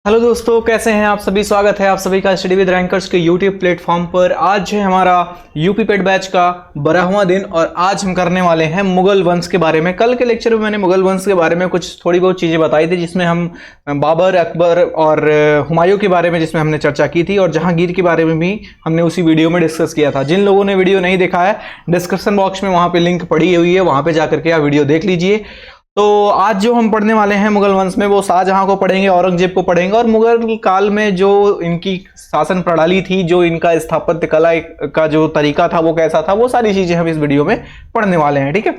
Hello दोस्तों, कैसे हैं आप सभी। स्वागत है आप सभी का स्टडी विद रैंकर्स के यूट्यूब प्लेटफॉर्म पर। आज है हमारा यूपी पेट बैच का 12वां दिन और आज हम करने वाले हैं मुगल वंश के बारे में। कल के लेक्चर में मैंने मुगल वंश के बारे में कुछ थोड़ी बहुत चीज़ें बताई थी, जिसमें हम बाबर, अकबर और हुमायूं के बारे में जिसमें हमने चर्चा की थी, और जहांगीर के बारे में भी हमने उसी वीडियो में डिस्कस किया था। जिन लोगों ने वीडियो नहीं देखा है, डिस्क्रिप्शन बॉक्स में वहाँ पर लिंक पड़ी हुई है, वहाँ पर जाकर के आप वीडियो देख लीजिए। तो आज जो हम पढ़ने वाले हैं मुगल वंश में, वो शाहजहां को पढ़ेंगे, औरंगजेब को पढ़ेंगे, और मुगल काल में जो इनकी शासन प्रणाली थी, जो इनका स्थापत्य कला का जो तरीका था वो कैसा था, वो सारी चीजें हम इस वीडियो में पढ़ने वाले हैं। ठीक है,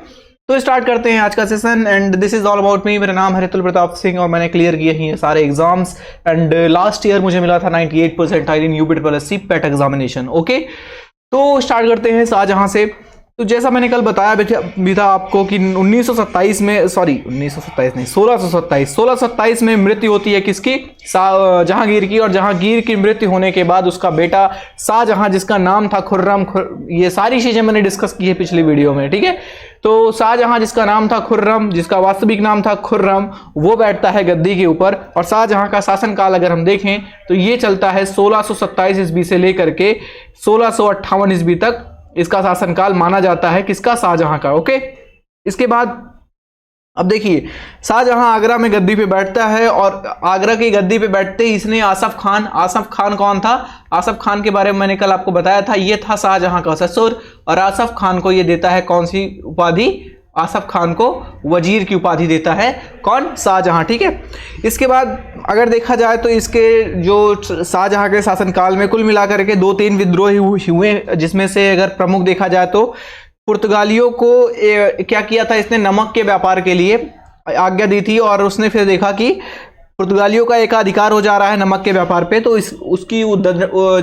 तो स्टार्ट करते हैं आज का session. And this is all about me. मेरा नाम है रितुल प्रताप सिंह और मैंने क्लियर किए हैं सारे एग्जाम्स। एंड लास्ट ईयर मुझे मिला था 98 percentile in UP triple SC pet examination. Okay, तो स्टार्ट करते हैं शाहजहां से। तो जैसा मैंने कल बताया भी था आपको कि 1927 में, सॉरी 1927 नहीं, 1627 में मृत्यु होती है किसकी? जहांगीर की। और जहांगीर की मृत्यु होने के बाद उसका बेटा शाहजहां, जिसका नाम था खुर्रम, ये सारी चीजें मैंने डिस्कस की है पिछली वीडियो में। ठीक है, तो शाहजहां जिसका नाम था खुर्रम, जिसका वास्तविक नाम था खुर्रम, वो बैठता है गद्दी के ऊपर। और शाहजहां का शासनकाल अगर हम देखें तो ये चलता है 1627 ईस्वी से लेकर के 1658 ईस्वी तक इसका शासनकाल माना जाता है। किसका? शाहजहां का। ओके, इसके बाद अब देखिए, शाहजहां आगरा में गद्दी पे बैठता है और आगरा की गद्दी पे बैठते ही इसने आसफ खान कौन था? आसफ खान के बारे में मैंने कल आपको बताया था, ये था शाहजहां का ससुर। और आसफ खान को ये देता है कौन सी उपाधि? आसफ खान को वजीर की उपाधि देता है कौन? शाहजहां। ठीक है, इसके बाद अगर देखा जाए तो इसके जो शाहजहां के शासनकाल में कुल मिलाकर के 2-3 विद्रोह हुए, जिसमें से अगर प्रमुख देखा जाए तो पुर्तगालियों को क्या किया था इसने? नमक के व्यापार के लिए आज्ञा दी थी। और उसने फिर देखा कि पुर्तगालियों का एकाधिकार हो जा रहा है नमक के व्यापार पे, तो उसकी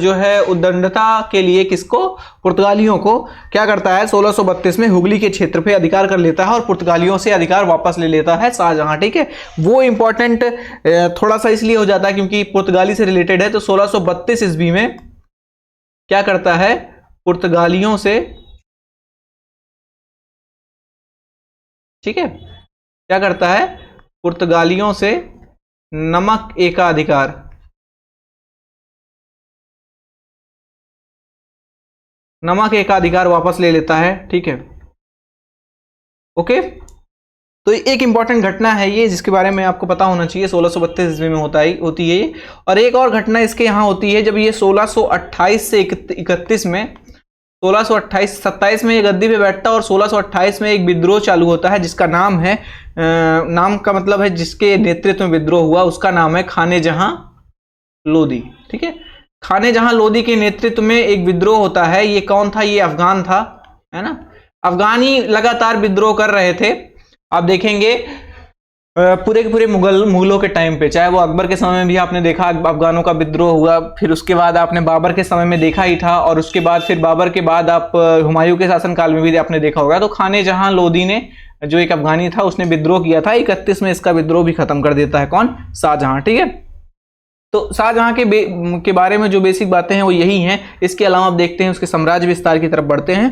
जो है उद्दंडता के लिए किसको? पुर्तगालियों को क्या करता है? 1632 में हुगली के क्षेत्र पे अधिकार कर लेता है और पुर्तगालियों से अधिकार वापस ले लेता है शाहजहां। ठीक है, वो इंपॉर्टेंट थोड़ा सा इसलिए हो जाता है क्योंकि पुर्तगाली से रिलेटेड है। तो 1632 ईस्वी में क्या करता है? पुर्तगालियों से, ठीक है, क्या करता है? पुर्तगालियों से नमक एकाधिकार, नमक एकाधिकार वापस ले लेता है। ठीक है, ओके, तो एक इंपॉर्टेंट घटना है ये, जिसके बारे में आपको पता होना चाहिए। 1632 ईस्वी में होती है ये। और एक और घटना इसके यहाँ होती है, जब ये 1628 से 31 में, 1628-27 में ये गद्दी पे बैठता है और 1628 में एक विद्रोह चालू होता है, जिसका नाम है, नाम का मतलब है जिसके नेतृत्व में विद्रोह हुआ, उसका नाम है खाने जहां लोदी। ठीक है, खाने जहां लोदी के नेतृत्व में एक विद्रोह होता है। ये कौन था? ये अफगान था, है ना। अफगानी लगातार विद्रोह कर रहे थे। आप देखेंगे पूरे के पूरे मुगलों के टाइम पे, चाहे वो अकबर के समय में भी आपने देखा अफगानों का विद्रोह हुआ, फिर उसके बाद आपने बाबर के समय में देखा ही था, और उसके बाद फिर बाबर के बाद आप हुमायूं के शासनकाल में भी आपने देखा होगा। तो खाने जहां लोदी ने, जो एक अफगानी था, उसने विद्रोह किया था। 31 में इसका विद्रोह भी खत्म कर देता है कौन? शाहजहां। ठीक है, तो शाहजहां के बारे में जो बेसिक बातें हैं वो यही हैं। इसके अलावा आप देखते हैं उसके साम्राज्य विस्तार की तरफ बढ़ते हैं।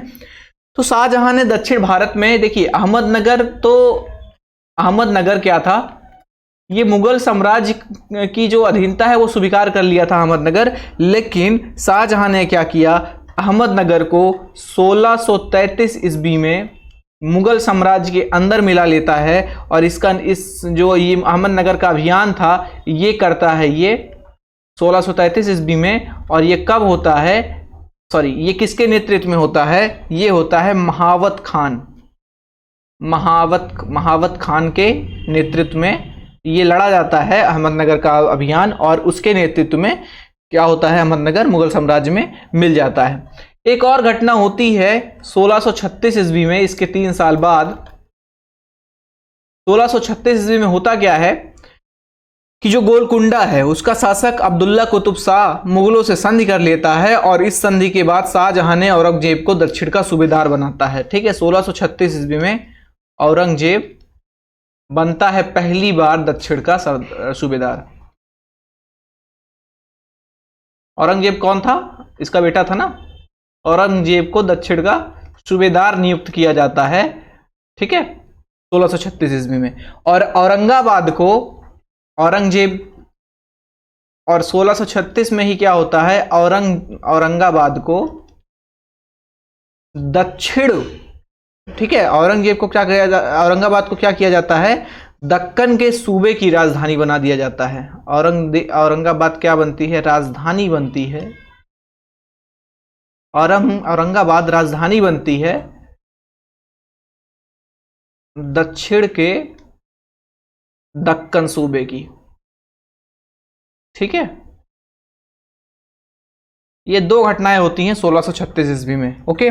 तो शाहजहां ने दक्षिण भारत में, देखिए अहमदनगर, तो अहमदनगर क्या था? ये मुगल साम्राज्य की जो अधीनता है वो स्वीकार कर लिया था अहमदनगर। लेकिन शाहजहां ने क्या किया? अहमदनगर को 1633 ईस्वी में मुगल साम्राज्य के अंदर मिला लेता है। और इसका जो ये अहमदनगर का अभियान था, ये करता है ये 1633 ईस्वी में। और ये कब होता है? सॉरी, ये किसके नेतृत्व में होता है? ये होता है महावत खान के नेतृत्व में ये लड़ा जाता है अहमदनगर का अभियान, और उसके नेतृत्व में क्या होता है? अहमदनगर मुगल साम्राज्य में मिल जाता है। एक और घटना होती है 1636 ईस्वी में, इसके 3 साल बाद। 1636 ईस्वी में होता क्या है कि जो गोलकुंडा है उसका शासक अब्दुल्ला कुतुब शाह मुगलों से संधि कर लेता है, और इस संधि के बाद शाहजहां ने औरंगजेब को दक्षिण का सूबेदार बनाता है। ठीक है, 1636 ईस्वी में औरंगजेब बनता है पहली बार दक्षिण का सूबेदार। औरंगजेब कौन था? इसका बेटा था ना। औरंगजेब को दक्षिण का सूबेदार नियुक्त किया जाता है। ठीक है, 1636 ईस्वी में। और औरंगाबाद को औरंगजेब और 1636 में ही क्या होता है, औरंगाबाद को दक्षिण, ठीक है, औरंगाबाद को क्या किया जाता है, दक्कन के सूबे की राजधानी बना दिया जाता है। औरंगाबाद क्या बनती है, राजधानी बनती है। औरंगाबाद राजधानी बनती है दक्षिण के दक्कन सूबे की, ठीक है। ये दो घटनाएं होती हैं 1636 ईस्वी में। ओके,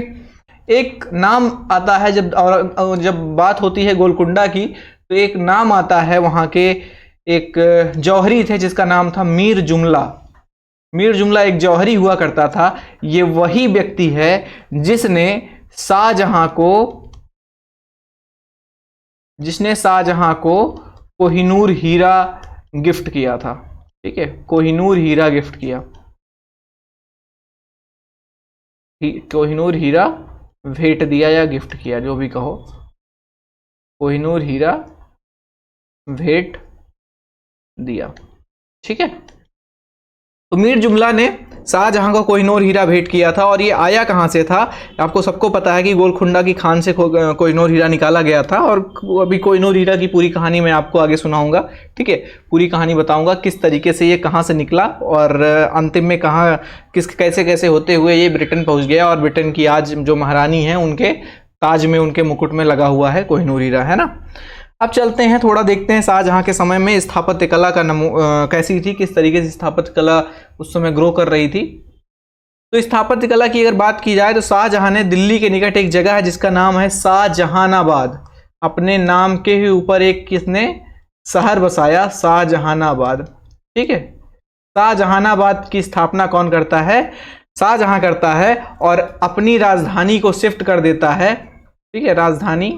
एक नाम आता है जब बात होती है गोलकुंडा की, तो एक नाम आता है वहां के एक जौहरी थे जिसका नाम था मीर जुमला। मीर जुमला एक जौहरी हुआ करता था। ये वही व्यक्ति है जिसने शाहजहां को कोहिनूर हीरा गिफ्ट किया था, ठीक है, कोहिनूर हीरा गिफ्ट किया, कोहिनूर हीरा भेंट दिया या गिफ्ट किया, जो भी कहो, कोहिनूर हीरा भेंट दिया, ठीक है। तो मीर जुमला ने शाहजहां को कोहिनूर हीरा भेंट किया था। और ये आया कहां से था, आपको सबको पता है कि गोलकुंडा की खान से कोहिनूर हीरा निकाला गया था। और अभी कोहिनूर हीरा की पूरी कहानी मैं आपको आगे सुनाऊंगा, ठीक है, पूरी कहानी बताऊंगा किस तरीके से ये कहां से निकला और अंतिम में कहां कैसे कैसे होते हुए ये ब्रिटेन पहुंच गया। और ब्रिटेन की आज जो महारानी है उनके ताज में, उनके मुकुट में लगा हुआ है कोहिनूर हीरा, है ना। अब चलते हैं, थोड़ा देखते हैं शाहजहां के समय में स्थापत्य कला का कैसी थी, किस तरीके से स्थापत्य कला उस समय ग्रो कर रही थी। तो स्थापत्य कला की अगर बात की जाए तो शाहजहां ने दिल्ली के निकट एक जगह है जिसका नाम है शाहजहानाबाद, अपने नाम के ही ऊपर एक किसने शहर बसाया, शाहजहानाबाद, ठीक है। शाहजहानाबाद की स्थापना कौन करता है, शाहजहां करता है, और अपनी राजधानी को शिफ्ट कर देता है, ठीक है। राजधानी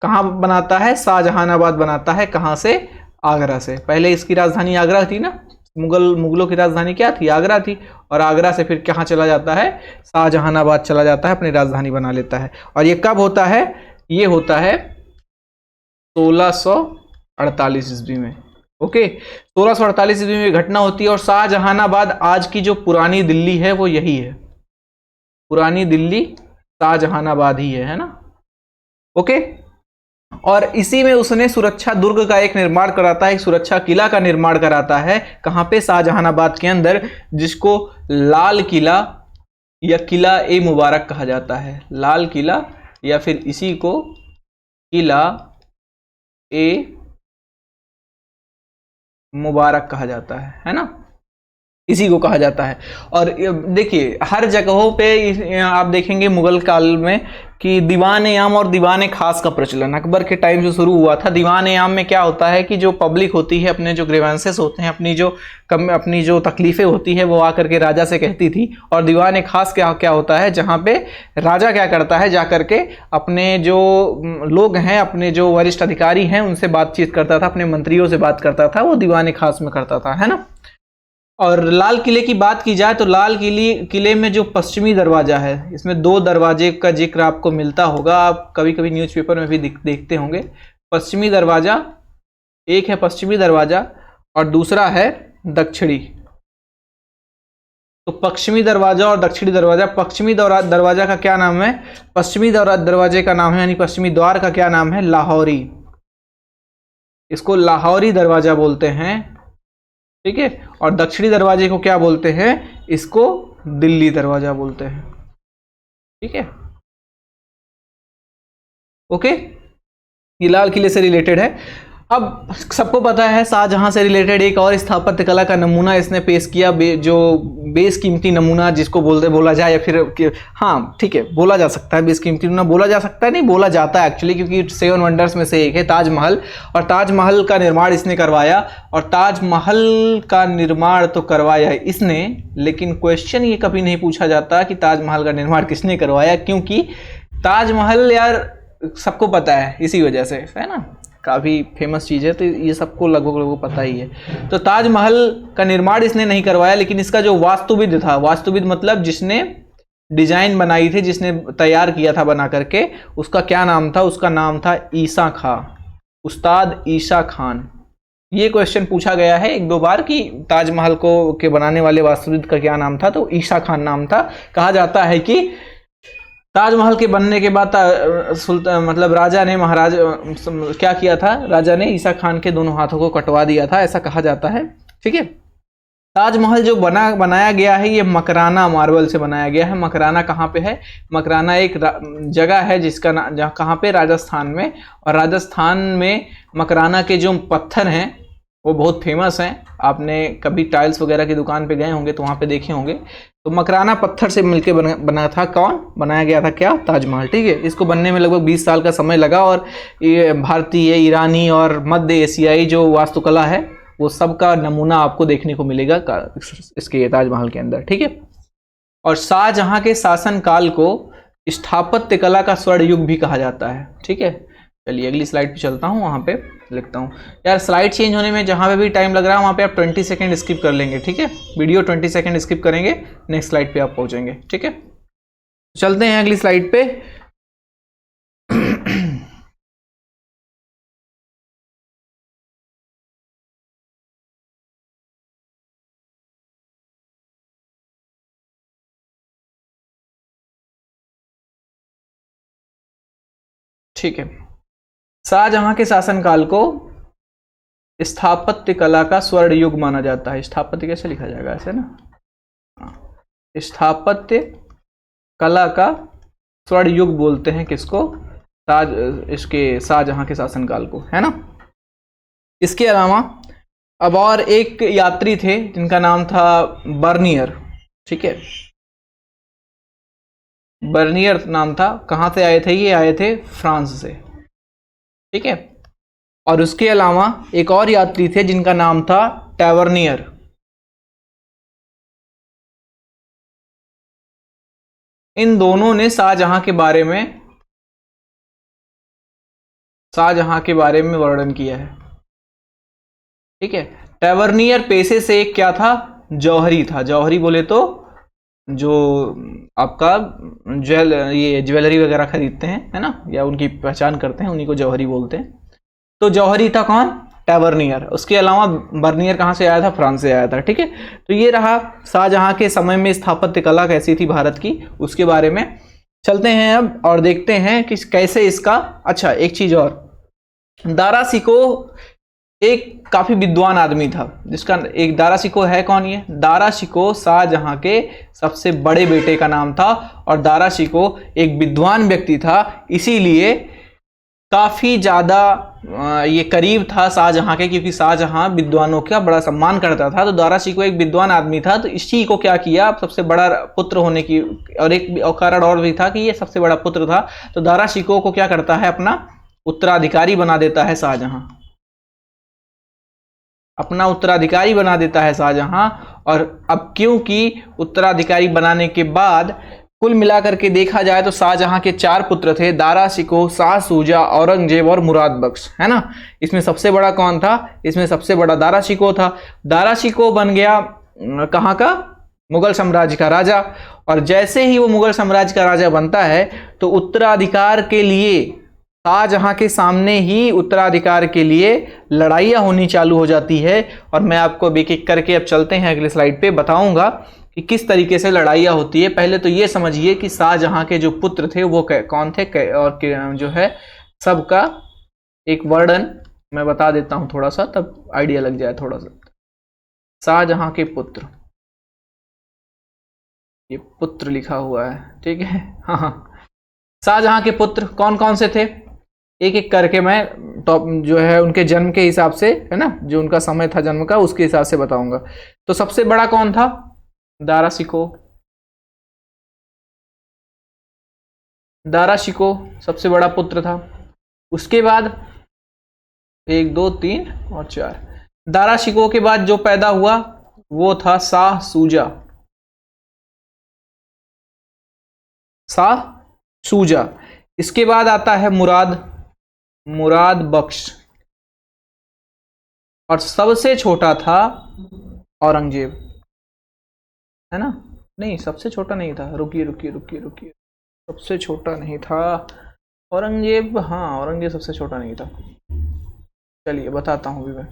कहां बनाता है, शाहजहानाबाद बनाता है, कहां से, आगरा से। पहले इसकी राजधानी आगरा थी ना, मुगलों की राजधानी क्या थी, आगरा थी। और आगरा से फिर कहां चला जाता है, शाहजहानाबाद चला जाता है, अपनी राजधानी बना लेता है। और ये कब होता है, ये होता है 1648 ईस्वी में। ओके, 1648 ईस्वी में घटना होती है। और शाहजहानाबाद आज की जो पुरानी दिल्ली है वो यही है, पुरानी दिल्ली शाहजहानाबाद ही है ना। ओके, और इसी में उसने सुरक्षा दुर्ग का एक निर्माण कराता है, एक सुरक्षा किला का निर्माण कराता है। कहां पे, शाहजहानाबाद के अंदर, जिसको लाल किला या किला ए मुबारक कहा जाता है। लाल किला या फिर इसी को किला ए मुबारक कहा जाता है ना, इसी को कहा जाता है। और देखिए हर जगहों पे आप देखेंगे मुगल काल में कि दीवान-ए आम और दीवान खास का प्रचलन अकबर के टाइम से शुरू हुआ था। दीवान-ए आम में क्या होता है कि जो पब्लिक होती है, अपने जो ग्रीवेंसेस होते हैं, अपनी जो तकलीफें होती है, वो आकर के राजा से कहती थी। और दीवान खास क्या होता है, जहाँ पे राजा क्या करता है, जा करके अपने जो लोग हैं, अपने जो वरिष्ठ अधिकारी हैं, उनसे बातचीत करता था, अपने मंत्रियों से बात करता था, वो दीवान खास में करता था, है ना। और लाल किले की बात की जाए तो लाल किले में जो पश्चिमी दरवाजा है, इसमें दो दरवाजे का जिक्र आपको मिलता होगा, आप कभी कभी न्यूज़पेपर में भी देखते होंगे। पश्चिमी दरवाजा, एक है पश्चिमी दरवाजा और दूसरा है दक्षिणी। तो पश्चिमी दरवाजा और दक्षिणी दरवाजा, पश्चिमी दरवाजा का क्या नाम है, पश्चिमी दरवाजे का नाम है, यानी पश्चिमी द्वार का क्या नाम है, लाहौरी। इसको लाहौरी दरवाजा बोलते हैं, ठीक है। और दक्षिणी दरवाजे को क्या बोलते हैं, इसको दिल्ली दरवाजा बोलते हैं, ठीक है। ओके, ये लाल किले से रिलेटेड है। अब सबको पता है शाहजहां से रिलेटेड एक और स्थापत्य कला का नमूना इसने पेश किया, जो बेशकीमती नमूना जिसको बोला जाए, या फिर हाँ ठीक है, बोला जा सकता है बेशकीमती नमूना, बोला जा सकता है, नहीं बोला जाता है एक्चुअली, क्योंकि 7 वंडर्स में से एक है ताजमहल। और ताजमहल का निर्माण इसने करवाया। और ताजमहल का निर्माण तो करवाया इसने, लेकिन क्वेश्चन ये कभी नहीं पूछा जाता कि ताजमहल का निर्माण किसने करवाया, क्योंकि ताजमहल यार सबको पता है, इसी वजह से, है ना, काफ़ी फेमस चीज़ है, तो ये सबको लगभग लोगों को पता ही है। तो ताजमहल का निर्माण इसने नहीं करवाया, लेकिन इसका जो वास्तुविद था, वास्तुविद मतलब जिसने डिजाइन बनाई थी, जिसने तैयार किया था बना करके, उसका क्या नाम था, उसका नाम था ईसा खां, उस्ताद ईसा खान, ये क्वेश्चन पूछा गया है एक दो बार कि ताजमहल को के बनाने वाले वास्तुविद का क्या नाम था, तो ईसा खान नाम था। कहा जाता है कि ताजमहल के बनने के बाद सुल्तान मतलब राजा ने महाराज क्या किया था, राजा ने ईसा खान के दोनों हाथों को कटवा दिया था, ऐसा कहा जाता है। ठीक है, ताजमहल जो बनाया गया है ये मकराना मार्बल से बनाया गया है। मकराना कहाँ पे है? मकराना एक जगह है जिसका नाम कहाँ पे, राजस्थान में। और राजस्थान में मकराना के जो पत्थर हैं वो बहुत फेमस हैं। आपने कभी टाइल्स वगैरह की दुकान पे गए होंगे तो वहाँ पे देखे होंगे। तो मकराना पत्थर से मिलके बना था, कौन बनाया गया था, क्या, ताजमहल। ठीक है, इसको बनने में लगभग 20 साल का समय लगा। और ये भारतीय, ईरानी और मध्य एशियाई जो वास्तुकला है वो सब का नमूना आपको देखने को मिलेगा इसके ताजमहल के अंदर। ठीक है, और शाहजहां के शासन काल को स्थापत्य कला का स्वर्ण युग भी कहा जाता है। ठीक है, चलिए अगली स्लाइड पे चलता हूँ, वहां पे लिखता हूँ। यार स्लाइड चेंज होने में जहां पे भी टाइम लग रहा है वहां पे आप 20 सेकंड स्किप कर लेंगे। ठीक है, वीडियो 20 सेकंड स्किप करेंगे, नेक्स्ट स्लाइड पे आप पहुंचेंगे। ठीक है, चलते हैं अगली स्लाइड पे। ठीक है, शाहजहां के शासनकाल को स्थापत्य कला का स्वर्ण युग माना जाता है। स्थापत्य कैसे लिखा जाएगा, ऐसे ना, स्थापत्य कला का स्वर्ण युग बोलते हैं किसको, इसके शाहजहां के शासनकाल को, है ना। इसके अलावा अब और एक यात्री थे जिनका नाम था बर्नियर। ठीक है, बर्नियर नाम था। कहां से आए थे? ये आए थे फ्रांस से। ठीक है, और उसके अलावा एक और यात्री थे जिनका नाम था टैवर्नियर। इन दोनों ने शाहजहां के बारे में वर्णन किया है। ठीक है, टैवर्नियर पेशे से एक क्या था, जौहरी था। जौहरी बोले तो जो आपका ये ज्वेलरी वगैरह खरीदते हैं, है ना, या उनकी पहचान करते हैं, उन्हीं को जौहरी बोलते हैं। तो जौहरी था कौन, टैवर्नियर। उसके अलावा बर्नियर कहां से आया था, फ्रांस से आया था। ठीक है, तो ये रहा शाहजहां के समय में स्थापत्य कला कैसी थी भारत की, उसके बारे में। चलते हैं अब और देखते हैं कि कैसे इसका, अच्छा एक चीज और, दारा शिको एक काफी विद्वान आदमी था, जिसका एक दारा शिको है कौन, ये दारा शिको शाहजहां के सबसे बड़े बेटे का नाम था। और दारा शिको एक विद्वान व्यक्ति था, इसीलिए काफी ज्यादा ये करीब था शाहजहां के, क्योंकि शाहजहां विद्वानों का बड़ा सम्मान करता था। तो दारा शिको एक विद्वान आदमी था, तो इसी को क्या किया, सबसे बड़ा पुत्र होने की, और एक कारण और भी था कि ये सबसे बड़ा पुत्र था। तो दारा शिको को क्या करता है, अपना उत्तराधिकारी बना देता है शाहजहां, अपना उत्तराधिकारी बना देता है शाहजहां। और अब क्योंकि उत्तराधिकारी बनाने के बाद कुल मिलाकर के देखा जाए तो शाहजहां के 4 पुत्र थे, दारा शिको, शाह सूजा, औरंगजेब और मुराद बख्श, है ना। इसमें सबसे बड़ा कौन था, इसमें सबसे बड़ा दारा शिको था। दारा शिको बन गया कहां का, मुगल साम्राज्य का राजा। और जैसे ही वो मुगल साम्राज्य का राजा बनता है तो उत्तराधिकार के लिए शाहजहां के सामने ही उत्तराधिकार के लिए लड़ाइयां होनी चालू हो जाती है। और मैं आपको एक एक करके अब चलते हैं अगले स्लाइड पे, बताऊंगा कि किस तरीके से लड़ाइयां होती है। पहले तो ये समझिए कि शाहजहां के जो पुत्र थे वो कौन थे, और जो है सबका एक वर्णन मैं बता देता हूं थोड़ा सा, तब आइडिया लग जाए थोड़ा सा। शाहजहां के पुत्र, ये पुत्र लिखा हुआ है, ठीक है, हाँ। शाहजहां के पुत्र कौन कौन से थे, एक एक करके मैं टॉप जो है उनके जन्म के हिसाब से, है ना, जो उनका समय था जन्म का उसके हिसाब से बताऊंगा। तो सबसे बड़ा कौन था, दारा शिको। दारा शिको सबसे बड़ा पुत्र था। उसके बाद 1 2 3 और 4, दारा शिको के बाद जो पैदा हुआ वो था शाह सूजा। शाह सूजा। इसके बाद आता है मुराद बख्श। और सबसे छोटा था औरंगजेब, है ना। नहीं, सबसे छोटा नहीं था, रुकिए रुकिए रुकिए रुकिए, सबसे छोटा नहीं था औरंगजेब, हाँ औरंगजेब सबसे छोटा नहीं था। चलिए बताता हूँ भी मैं।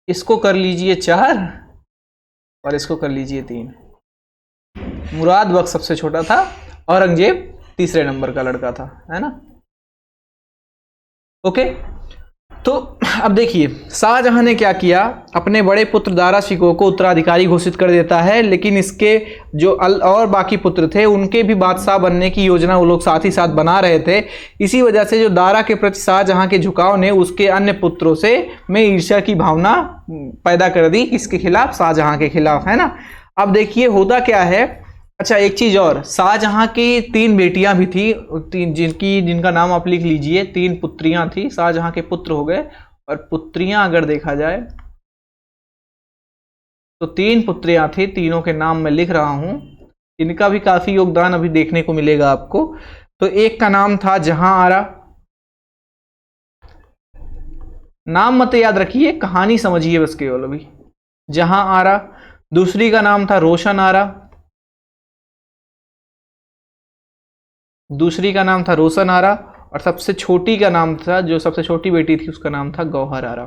इसको कर लीजिए 4 और इसको कर लीजिए 3। मुराद बख्श सबसे छोटा था, औरंगजेब तीसरे नंबर का लड़का था, है ना। ओके, तो अब देखिए शाहजहां ने क्या किया, अपने बड़े पुत्र दारा शिकोह को उत्तराधिकारी घोषित कर देता है, लेकिन इसके जो और बाकी पुत्र थे उनके भी बादशाह बनने की योजना वो लोग साथ ही साथ बना रहे थे। इसी वजह से जो दारा के प्रति शाहजहां के झुकाव ने उसके अन्य पुत्रों से में ईर्ष्या की भावना पैदा कर दी, किसके खिलाफ, शाहजहां के खिलाफ, है ना। अब देखिए होता क्या है, अच्छा एक चीज और, शाहजहां की 3 बेटियां भी थी, जिनका नाम आप लिख लीजिए, 3 पुत्रियां थी, शाहजहां के पुत्र हो गए, और पुत्रियां अगर देखा जाए तो 3 पुत्रियां थी, तीनों के नाम मैं लिख रहा हूं, इनका भी काफी योगदान अभी देखने को मिलेगा आपको। तो एक का नाम था जहां आरा, नाम मत याद रखिए, कहानी समझिए बस केवल अभी, जहां आरा। दूसरी का नाम था रोशन आरा, दूसरी का नाम था रोशन आरा, और सबसे छोटी का नाम था, जो सबसे छोटी बेटी थी उसका नाम था गौहर आरा।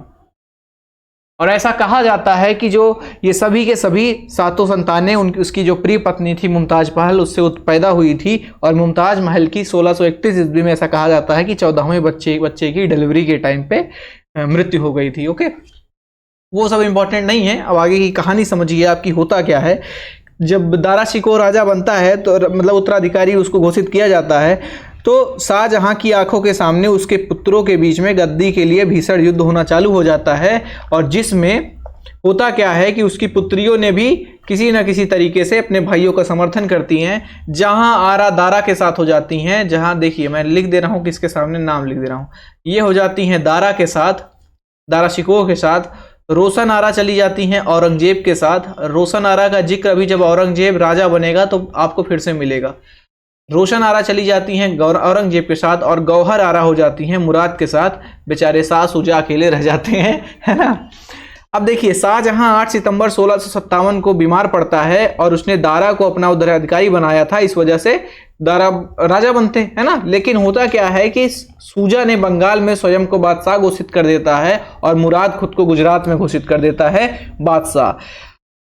और ऐसा कहा जाता है कि जो ये सभी के सभी 7 संतानें उसकी जो प्रिय पत्नी थी मुमताज महल उससे पैदा हुई थी, और मुमताज महल की 1631 ईस्वी में ऐसा कहा जाता है कि 14वें बच्चे की डिलीवरी के टाइम पे मृत्यु हो गई थी। ओके, वो सब इंपॉर्टेंट नहीं है, अब आगे की कहानी समझिए आपकी। होता क्या है, जब दारा शिकोह राजा बनता है तो मतलब उत्तराधिकारी उसको घोषित किया जाता है, तो शाहजहां की आंखों के सामने उसके पुत्रों के बीच में गद्दी के लिए भीषण युद्ध होना चालू हो जाता है, और जिसमें होता क्या है कि उसकी पुत्रियों ने भी किसी न किसी तरीके से अपने भाइयों का समर्थन करती हैं। जहां आरा दारा के साथ हो जाती हैं, जहां देखिए मैं लिख दे रहा हूं, किसके सामने नाम लिख दे रहा हूं, ये हो जाती हैं दारा के साथ, दारा शिकोह के साथ। रोशन आरा चली जाती हैं औरंगजेब के साथ। रोशन आरा का जिक्र अभी जब औरंगजेब राजा बनेगा तो आपको फिर से मिलेगा। रोशन आरा चली जाती हैं औरंगजेब के साथ, और गौहर आरा हो जाती हैं मुराद के साथ। बेचारे सास सुजा अकेले रह जाते हैं, है ना। अब देखिए शाहजहां 8 सितंबर 1657 को बीमार पड़ता है, और उसने दारा को अपना उत्तराधिकारी बनाया था, इस वजह से दारा राजा बनते हैं ना। लेकिन होता क्या है कि सूजा ने बंगाल में स्वयं को बादशाह घोषित कर देता है, और मुराद खुद को गुजरात में घोषित कर देता है बादशाह।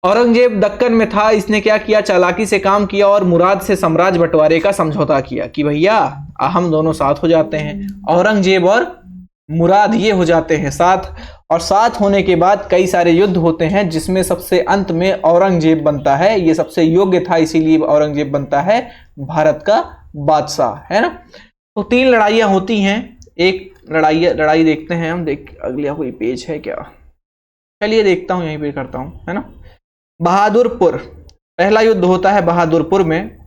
औरंगजेब दक्कन में था, इसने क्या किया, चालाकी से काम किया और मुराद से साम्राज्य बंटवारे का समझौता किया कि भैया हम दोनों साथ हो जाते हैं। औरंगजेब और मुराद ये हो जाते हैं साथ, और साथ होने के बाद कई सारे युद्ध होते हैं, जिसमें सबसे अंत में औरंगजेब बनता है। ये सबसे योग्य था, इसीलिए औरंगजेब बनता है भारत का बादशाह, है ना। तो 3 लड़ाइयां होती हैं। एक लड़ाई देखते हैं हम, अगला कोई पेज है क्या, चलिए देखता हूं, यहीं पे करता हूं, है ना। बहादुरपुर, पहला युद्ध होता है बहादुरपुर में।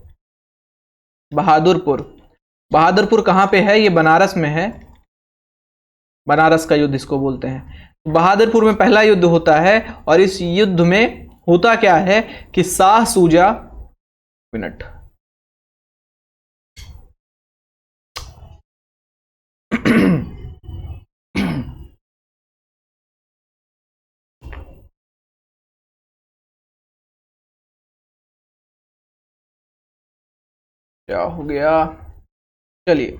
बहादुरपुर कहां पे है, ये बनारस में है, बनारस का युद्ध इसको बोलते हैं। बहादुरपुर में पहला युद्ध होता है, और इस युद्ध में होता क्या है कि शाह सूजा, मिनट, क्या हो गया, चलिए।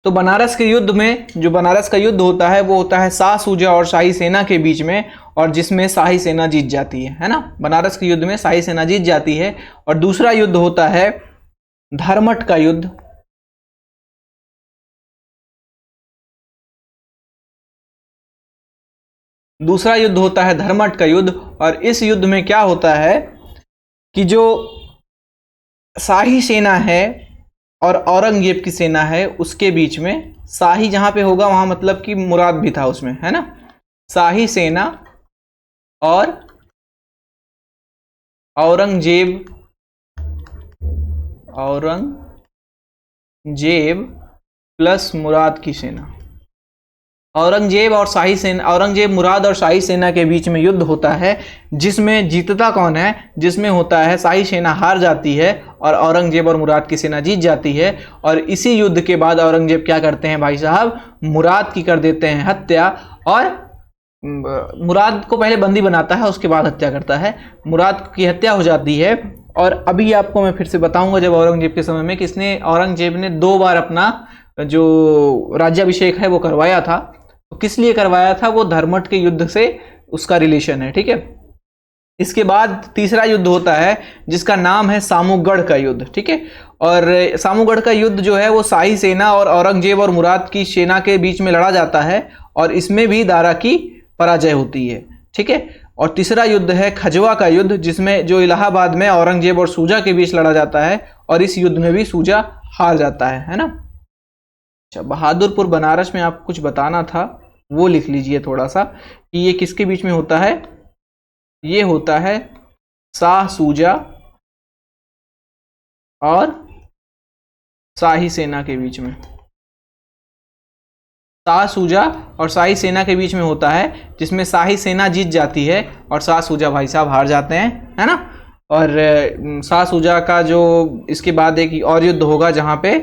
तो बनारस के युद्ध में, जो बनारस का युद्ध होता है वो होता है शाह सूजा और शाही सेना के बीच में, और जिसमें शाही सेना जीत जाती है ना। बनारस के युद्ध में शाही सेना जीत जाती है। और दूसरा युद्ध होता है धर्मट का युद्ध। दूसरा युद्ध होता है धर्मट का युद्ध, और इस युद्ध में क्या होता है कि जो शाही सेना है और औरंगजेब की सेना है उसके बीच में, शाही जहां पे होगा वहां मतलब कि मुराद भी था उसमें, है ना। शाही सेना और औरंगजेब प्लस मुराद की सेना। औरंगजेब मुराद और शाही सेना के बीच में युद्ध होता है, जिसमें जीतता कौन है, जिसमें होता है शाही सेना हार जाती है और औरंगजेब और मुराद की सेना जीत जाती है। और इसी युद्ध के बाद औरंगजेब क्या करते हैं भाई साहब, मुराद की कर देते हैं हत्या, और मुराद को पहले बंदी बनाता है, उसके बाद हत्या करता है। मुराद की हत्या हो जाती है। और अभी आपको मैं फिर से बताऊंगा जब औरंगजेब के समय में, किसने, औरंगजेब ने 2 बार अपना जो राज्याभिषेक है वो करवाया था। तो किस लिए करवाया था? वो धर्मट के युद्ध से उसका रिलेशन है, ठीक है। इसके बाद तीसरा युद्ध होता है जिसका नाम है सामूगढ़ का युद्ध, ठीक है। और सामूगढ़ का युद्ध जो है वो शाही सेना और औरंगजेब और मुराद की सेना के बीच में लड़ा जाता है और इसमें भी दारा की पराजय होती है, ठीक है। और तीसरा युद्ध है खजवा का युद्ध, जिसमें जो इलाहाबाद में औरंगजेब और सूजा के बीच लड़ा जाता है और इस युद्ध में भी सूजा हार जाता है ना। अच्छा, बहादुरपुर बनारस में आपको कुछ बताना था, वो लिख लीजिए थोड़ा सा कि ये किसके बीच में होता है। ये होता है शाह सूजा और शाही सेना के बीच में। शाह सूजा और शाही सेना के बीच में होता है, जिसमें शाही सेना जीत जाती है और शाह सूजा भाई साहब हार जाते हैं, है ना। और शाह सूजा का जो इसके बाद एक और युद्ध होगा जहां पे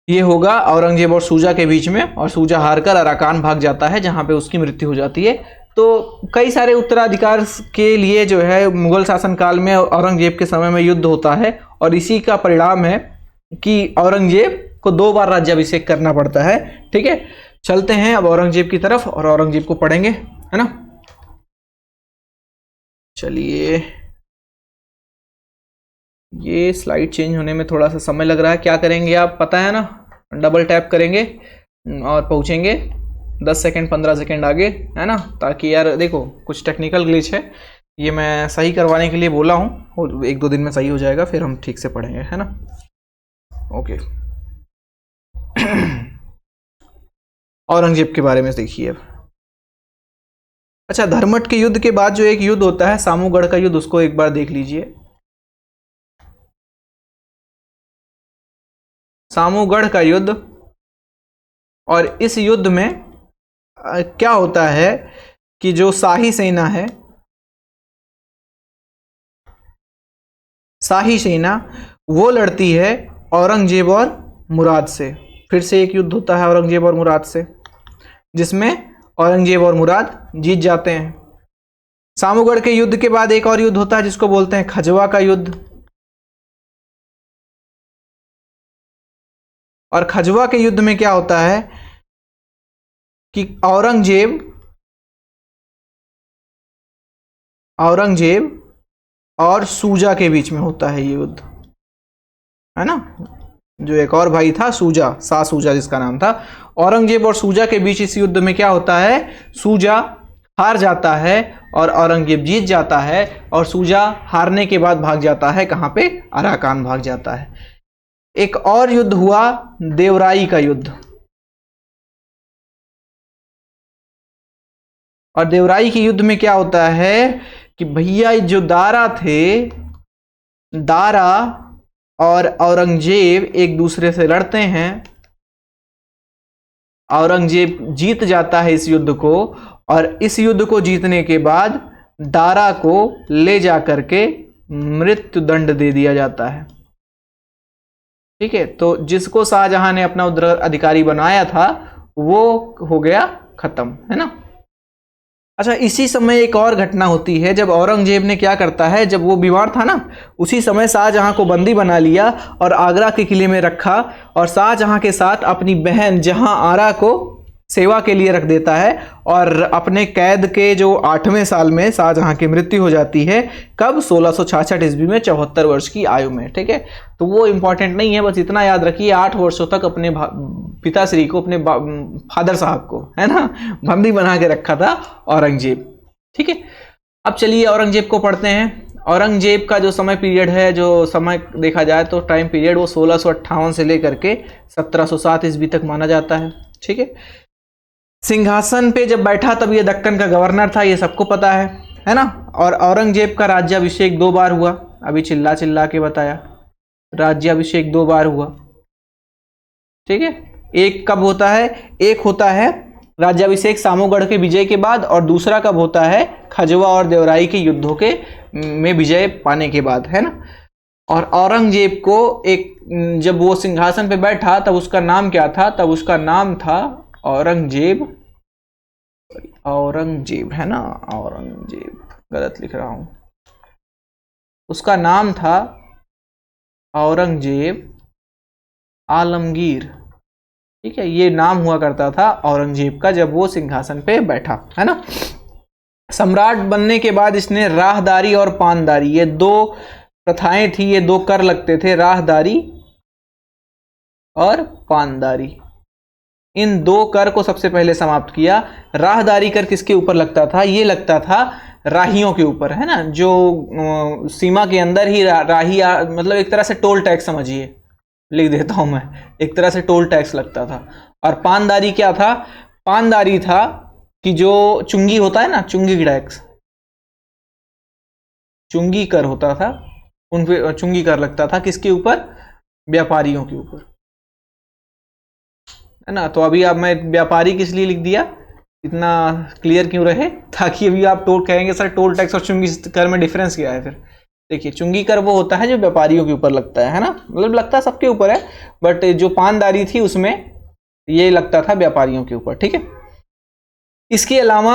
ये होगा औरंगजेब और सूजा के बीच में, और सूजा हारकर अराकान भाग जाता है जहां पे उसकी मृत्यु हो जाती है। तो कई सारे उत्तराधिकार के लिए जो है मुगल शासनकाल में औरंगजेब के समय में युद्ध होता है और इसी का परिणाम है कि औरंगजेब को 2 बार राज्याभिषेक करना पड़ता है, ठीक है। चलते हैं अब औरंगजेब की तरफ और औरंगजेब को पढ़ेंगे, है ना। चलिए, ये स्लाइड चेंज होने में थोड़ा सा समय लग रहा है। क्या करेंगे आप पता है ना, डबल टैप करेंगे और पहुंचेंगे 10 सेकंड 15 सेकंड आगे, है ना। ताकि यार देखो कुछ टेक्निकल ग्लिच है, ये मैं सही करवाने के लिए बोला हूँ और 1-2 दिन में सही हो जाएगा, फिर हम ठीक से पढ़ेंगे, है ना। ओके। औरंगजेब के बारे में देखिए अब। अच्छा, धर्मट के युद्ध के बाद जो एक युद्ध होता है सामूगढ़ का युद्ध, उसको एक बार देख लीजिए। सामूगढ़ का युद्ध, और इस युद्ध में क्या होता है कि जो शाही सेना है, शाही सेना वो लड़ती है औरंगजेब और मुराद से। फिर से एक युद्ध होता है औरंगजेब और मुराद से, जिसमें औरंगजेब और मुराद जीत जाते हैं। सामूगढ़ के युद्ध के बाद एक और युद्ध होता है जिसको बोलते हैं खजवा का युद्ध। और खजवा के युद्ध में क्या होता है कि औरंगजेब और सूजा के बीच में होता है ये युद्ध, है ना। जो एक और भाई था सूजा, शाह सूजा जिसका नाम था, औरंगजेब और सूजा के बीच इस युद्ध में क्या होता है, सूजा हार जाता है और औरंगजेब जीत जाता है। और सूजा हारने के बाद भाग जाता है कहां पे, अराकान भाग जाता है। एक और युद्ध हुआ देवराई का युद्ध, और देवराई के युद्ध में क्या होता है कि भैया जो दारा थे, दारा और औरंगजेब एक दूसरे से लड़ते हैं। औरंगजेब जीत जाता है इस युद्ध को, और इस युद्ध को जीतने के बाद दारा को ले जाकर के मृत्यु दंड दे दिया जाता है, ठीक है। तो जिसको शाहजहां ने अपना उत्तराधिकारी बनाया था वो हो गया खत्म, है ना। अच्छा, इसी समय एक और घटना होती है जब औरंगजेब ने क्या करता है, जब वो बीमार था ना, उसी समय शाहजहां को बंदी बना लिया और आगरा के किले में रखा, और शाहजहां के साथ अपनी बहन जहां आरा को सेवा के लिए रख देता है। और अपने कैद के जो 8वें साल में शाहजहां की मृत्यु हो जाती है। कब? 1666 ईस्वी में, 74 वर्ष की आयु में, ठीक है। तो वो इंपॉर्टेंट नहीं है, बस इतना याद रखिए 8 वर्षों तक अपने पिताश्री को, अपने फादर साहब को, है ना, बंदी बना के रखा था औरंगजेब, ठीक है। अब चलिए औरंगजेब को पढ़ते हैं। औरंगजेब का जो समय पीरियड है, जो समय देखा जाए तो टाइम पीरियड वो 1658 से लेकर के 1707 ईस्वी तक माना जाता है, ठीक है। सिंहासन पे जब बैठा तब ये दक्कन का गवर्नर था, ये सबको पता है ना। और औरंगजेब का राज्याभिषेक 2 बार हुआ, अभी चिल्ला चिल्ला के बताया, राज्याभिषेक 2 बार हुआ, ठीक है। एक कब होता है? एक होता है राज्याभिषेक सामूगढ़ के विजय के बाद, और दूसरा कब होता है? खजवा और देवराई के युद्धों के में विजय पाने के बाद, है ना। और औरंगजेब को एक, जब वो सिंहासन पे बैठा तब उसका नाम क्या था? तब उसका नाम था औरंगजेब, औरंगजेब, है ना, औरंगजेब गलत लिख रहा हूं, उसका नाम था औरंगजेब आलमगीर, ठीक है, ये नाम हुआ करता था औरंगजेब का जब वो सिंहासन पे बैठा, है ना। सम्राट बनने के बाद इसने राहदारी और पानदारी, ये दो प्रथाएं थी, ये दो कर लगते थे, राहदारी और पानदारी। इन दो कर को सबसे पहले समाप्त किया। राहदारी कर किसके ऊपर लगता था? ये लगता था राहियों के ऊपर, है ना, जो सीमा के अंदर ही राही, मतलब एक तरह से टोल टैक्स समझिए, लिख देता हूं मैं, एक तरह से टोल टैक्स लगता था। और पानदारी क्या था? पानदारी था कि जो चुंगी होता है ना, चुंगी टैक्स, चुंगी कर होता था, उन पे चुंगी कर लगता था, किसके ऊपर? व्यापारियों के ऊपर, है ना। तो अभी अब मैं व्यापारी किस लिए लिख दिया, इतना क्लियर क्यों रहे, ताकि अभी आप टोल कहेंगे सर टोल टैक्स और चुंगी कर में डिफरेंस क्या है। फिर देखिए, चुंगी कर वो होता है जो व्यापारियों के ऊपर लगता है ना, मतलब लगता है सबके ऊपर है, बट जो पानदारी थी उसमें ये लगता था व्यापारियों के ऊपर, ठीक है। इसके अलावा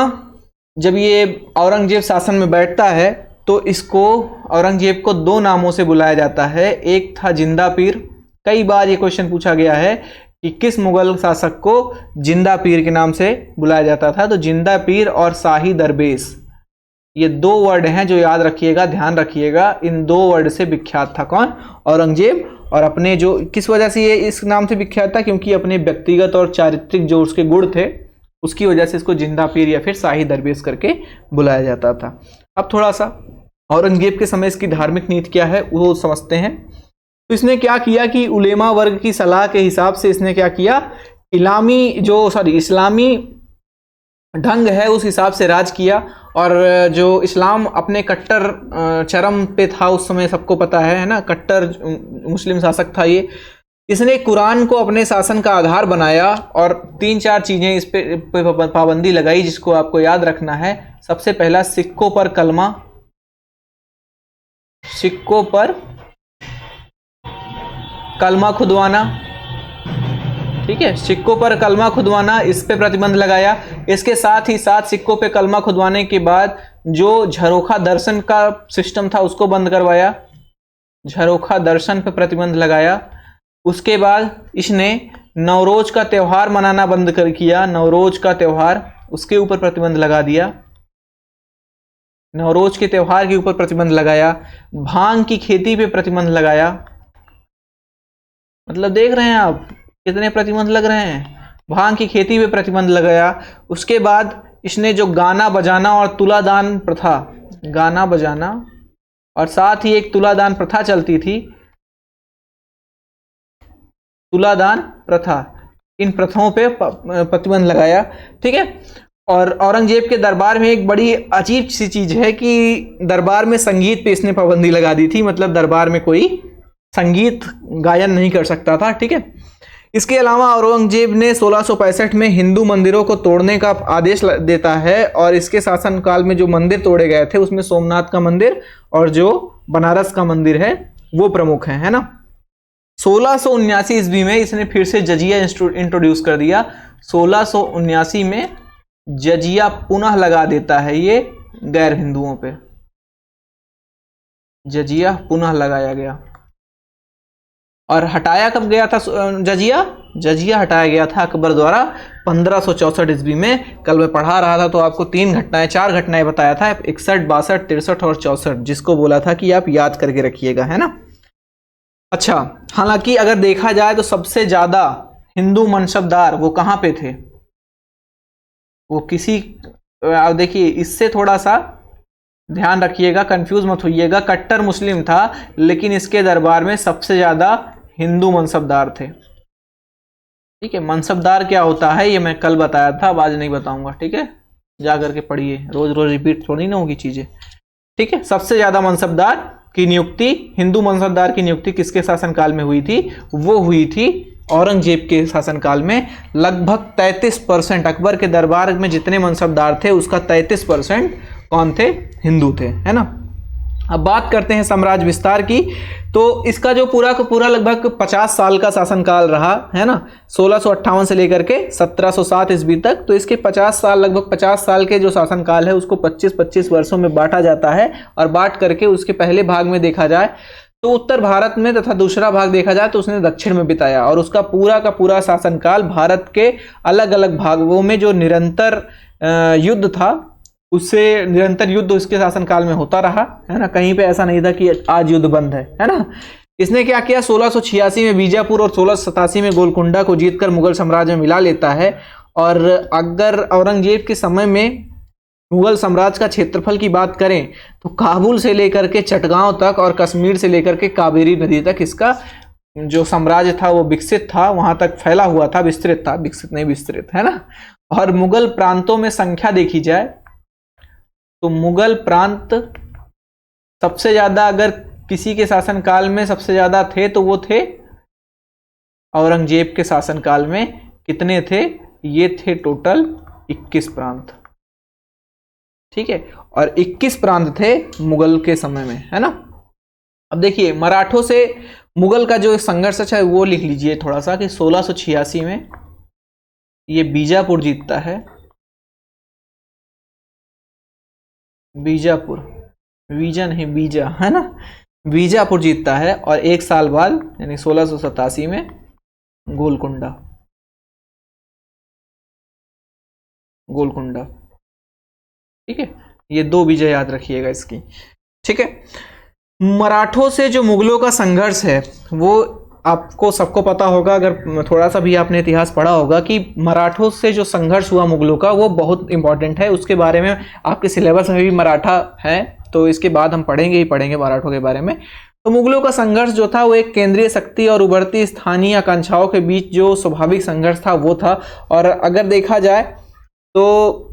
जब ये औरंगजेब शासन में बैठता है तो इसको, औरंगजेब को दो नामों से बुलाया जाता है। एक था जिंदा पीर, कई बार ये क्वेश्चन पूछा गया है कि किस मुगल शासक को जिंदा पीर के नाम से बुलाया जाता था, तो जिंदा पीर और शाही दरवेश, ये दो वर्ड हैं जो याद रखिएगा, ध्यान रखिएगा। इन दो वर्ड से विख्यात था कौन? औरंगजेब। और अपने जो, किस वजह से ये इस नाम से विख्यात था? क्योंकि अपने व्यक्तिगत और चारित्रिक जो उसके गुण थे उसकी वजह से इसको जिंदा पीर या फिर शाही दरवेश करके बुलाया जाता था। अब थोड़ा सा औरंगजेब के समय इसकी धार्मिक नीति क्या है वो समझते हैं। तो इसने क्या किया कि उलेमा वर्ग की सलाह के हिसाब से इसने क्या किया, इस्लामी ढंग है उस हिसाब से राज किया। और जो इस्लाम अपने कट्टर चरम पे था उस समय, सबको पता है ना, कट्टर मुस्लिम शासक था ये। इसने कुरान को अपने शासन का आधार बनाया और तीन चार चीजें इस पे पाबंदी लगाई जिसको आपको याद रखना है। सबसे पहला, सिक्कों पर कलमा, सिक्कों पर कलमा खुदवाना, ठीक है, सिक्कों पर कलमा खुदवाना, इस पे प्रतिबंध लगाया। इसके साथ ही साथ सिक्कों पे कलमा खुदवाने के बाद जो झरोखा दर्शन का सिस्टम था उसको बंद करवाया, झरोखा दर्शन पे प्रतिबंध लगाया। उसके बाद इसने नवरोज का त्यौहार मनाना बंद कर किया, नवरोज का त्यौहार, उसके ऊपर प्रतिबंध लगा दिया, नवरोज के त्यौहार के ऊपर प्रतिबंध लगाया। भांग की खेती पे प्रतिबंध लगाया, मतलब देख रहे हैं आप कितने प्रतिबंध लग रहे हैं, भांग की खेती पे प्रतिबंध लगाया। उसके बाद इसने जो गाना बजाना और तुलादान प्रथा, गाना बजाना और साथ ही एक तुलादान प्रथा चलती थी, तुलादान प्रथा, इन प्रथाओं पे प्रतिबंध लगाया, ठीक है। और औरंगजेब के दरबार में एक बड़ी अजीब सी चीज है कि दरबार में संगीत पे इसने पाबंदी लगा दी थी, मतलब दरबार में कोई संगीत गायन नहीं कर सकता था, ठीक है। इसके अलावा औरंगजेब ने 1665 में हिंदू मंदिरों को तोड़ने का आदेश देता है और इसके शासनकाल में जो मंदिर तोड़े गए थे उसमें सोमनाथ का मंदिर और जो बनारस का मंदिर है वो प्रमुख है ना। 1679 ईस्वी में इसने फिर से जजिया इंट्रोड्यूस कर दिया, 1679 में जजिया पुनः लगा देता है ये गैर हिंदुओं पे, जजिया पुनः लगाया गया। और हटाया कब गया था जजिया? जजिया हटाया गया था अकबर द्वारा 1564 ईस्वी में। कल मैं पढ़ा रहा था तो आपको चार घटनाएं बताया था, 61, 62, 63 और 64, जिसको बोला था कि आप याद करके रखिएगा, है ना। अच्छा, हालांकि अगर देखा जाए तो सबसे ज्यादा हिंदू मनसबदार वो कहां पे थे, वो किसी, आप देखिए इससे थोड़ा सा ध्यान रखिएगा, कंफ्यूज मत होइएगा, कट्टर मुस्लिम था लेकिन इसके दरबार में सबसे ज्यादा हिंदू मनसबदार थे, ठीक है। मनसबदार क्या होता है ये मैं कल बताया था, अब आज नहीं बताऊंगा, ठीक है, जा करके पढ़िए, रोज रोज रिपीट थोड़ी ना होगी चीजें, ठीक है। सबसे ज्यादा मनसबदार की नियुक्ति, हिंदू मनसबदार की नियुक्ति किसके शासनकाल में हुई थी? वो हुई थी औरंगजेब के शासनकाल में। लगभग 33% अकबर के दरबार में जितने मनसबदार थे उसका 33% कौन थे? हिंदू थे, है ना। अब बात करते हैं साम्राज्य विस्तार की। तो इसका जो पूरा का पूरा लगभग 50 साल का शासनकाल रहा, है ना, 1658 से लेकर के 1707 ईस्वी तक। तो इसके 50 साल, लगभग 50 साल के जो शासनकाल है उसको 25-25 वर्षों में बांटा जाता है। और बांट करके उसके पहले भाग में देखा जाए तो उत्तर भारत में तथा दूसरा भाग देखा जाए तो उसने दक्षिण में बिताया, और उसका पूरा का पूरा शासनकाल भारत के अलग अलग भागों में जो निरंतर युद्ध था, उससे निरंतर युद्ध उसके शासनकाल में होता रहा, है ना। कहीं पे ऐसा नहीं था कि आज युद्ध बंद है ना। इसने क्या किया, 1686 में बीजापुर और 1687 में गोलकुंडा को जीतकर मुगल साम्राज्य में मिला लेता है। और अगर औरंगजेब के समय में मुगल साम्राज्य का क्षेत्रफल की बात करें तो काबुल से लेकर के चटगांव तक और कश्मीर से लेकर के कावेरी नदी तक इसका जो साम्राज्य था वो विकसित था, वहां तक फैला हुआ था, विस्तृत था, विकसित नहीं विस्तृत, है ना। और मुगल प्रांतों में संख्या देखी जाए तो मुगल प्रांत सबसे ज्यादा, अगर किसी के शासनकाल में सबसे ज्यादा थे तो वो थे औरंगजेब के शासनकाल में। कितने थे, ये थे टोटल 21 प्रांत, ठीक है। और 21 प्रांत थे मुगल के समय में, है ना। अब देखिए मराठों से मुगल का जो संघर्ष है वो लिख लीजिए थोड़ा सा, कि 1686 में ये बीजापुर जीतता है, बीजापुर, बीजा नहीं बीजा, है ना, बीजापुर जीतता है। और एक साल बाद यानी 1687 में गोलकुंडा, गोलकुंडा, ठीक है। ये दो विजय याद रखिएगा इसकी, ठीक है। मराठों से जो मुगलों का संघर्ष है वो आपको सबको पता होगा, अगर थोड़ा सा भी आपने इतिहास पढ़ा होगा, कि मराठों से जो संघर्ष हुआ मुगलों का वो बहुत इंपॉर्टेंट है। उसके बारे में आपके सिलेबस में भी मराठा है, तो इसके बाद हम पढ़ेंगे ही पढ़ेंगे मराठों के बारे में। तो मुगलों का संघर्ष जो था वो एक केंद्रीय शक्ति और उभरती स्थानीय आकांक्षाओं के बीच जो स्वाभाविक संघर्ष था वो था। और अगर देखा जाए तो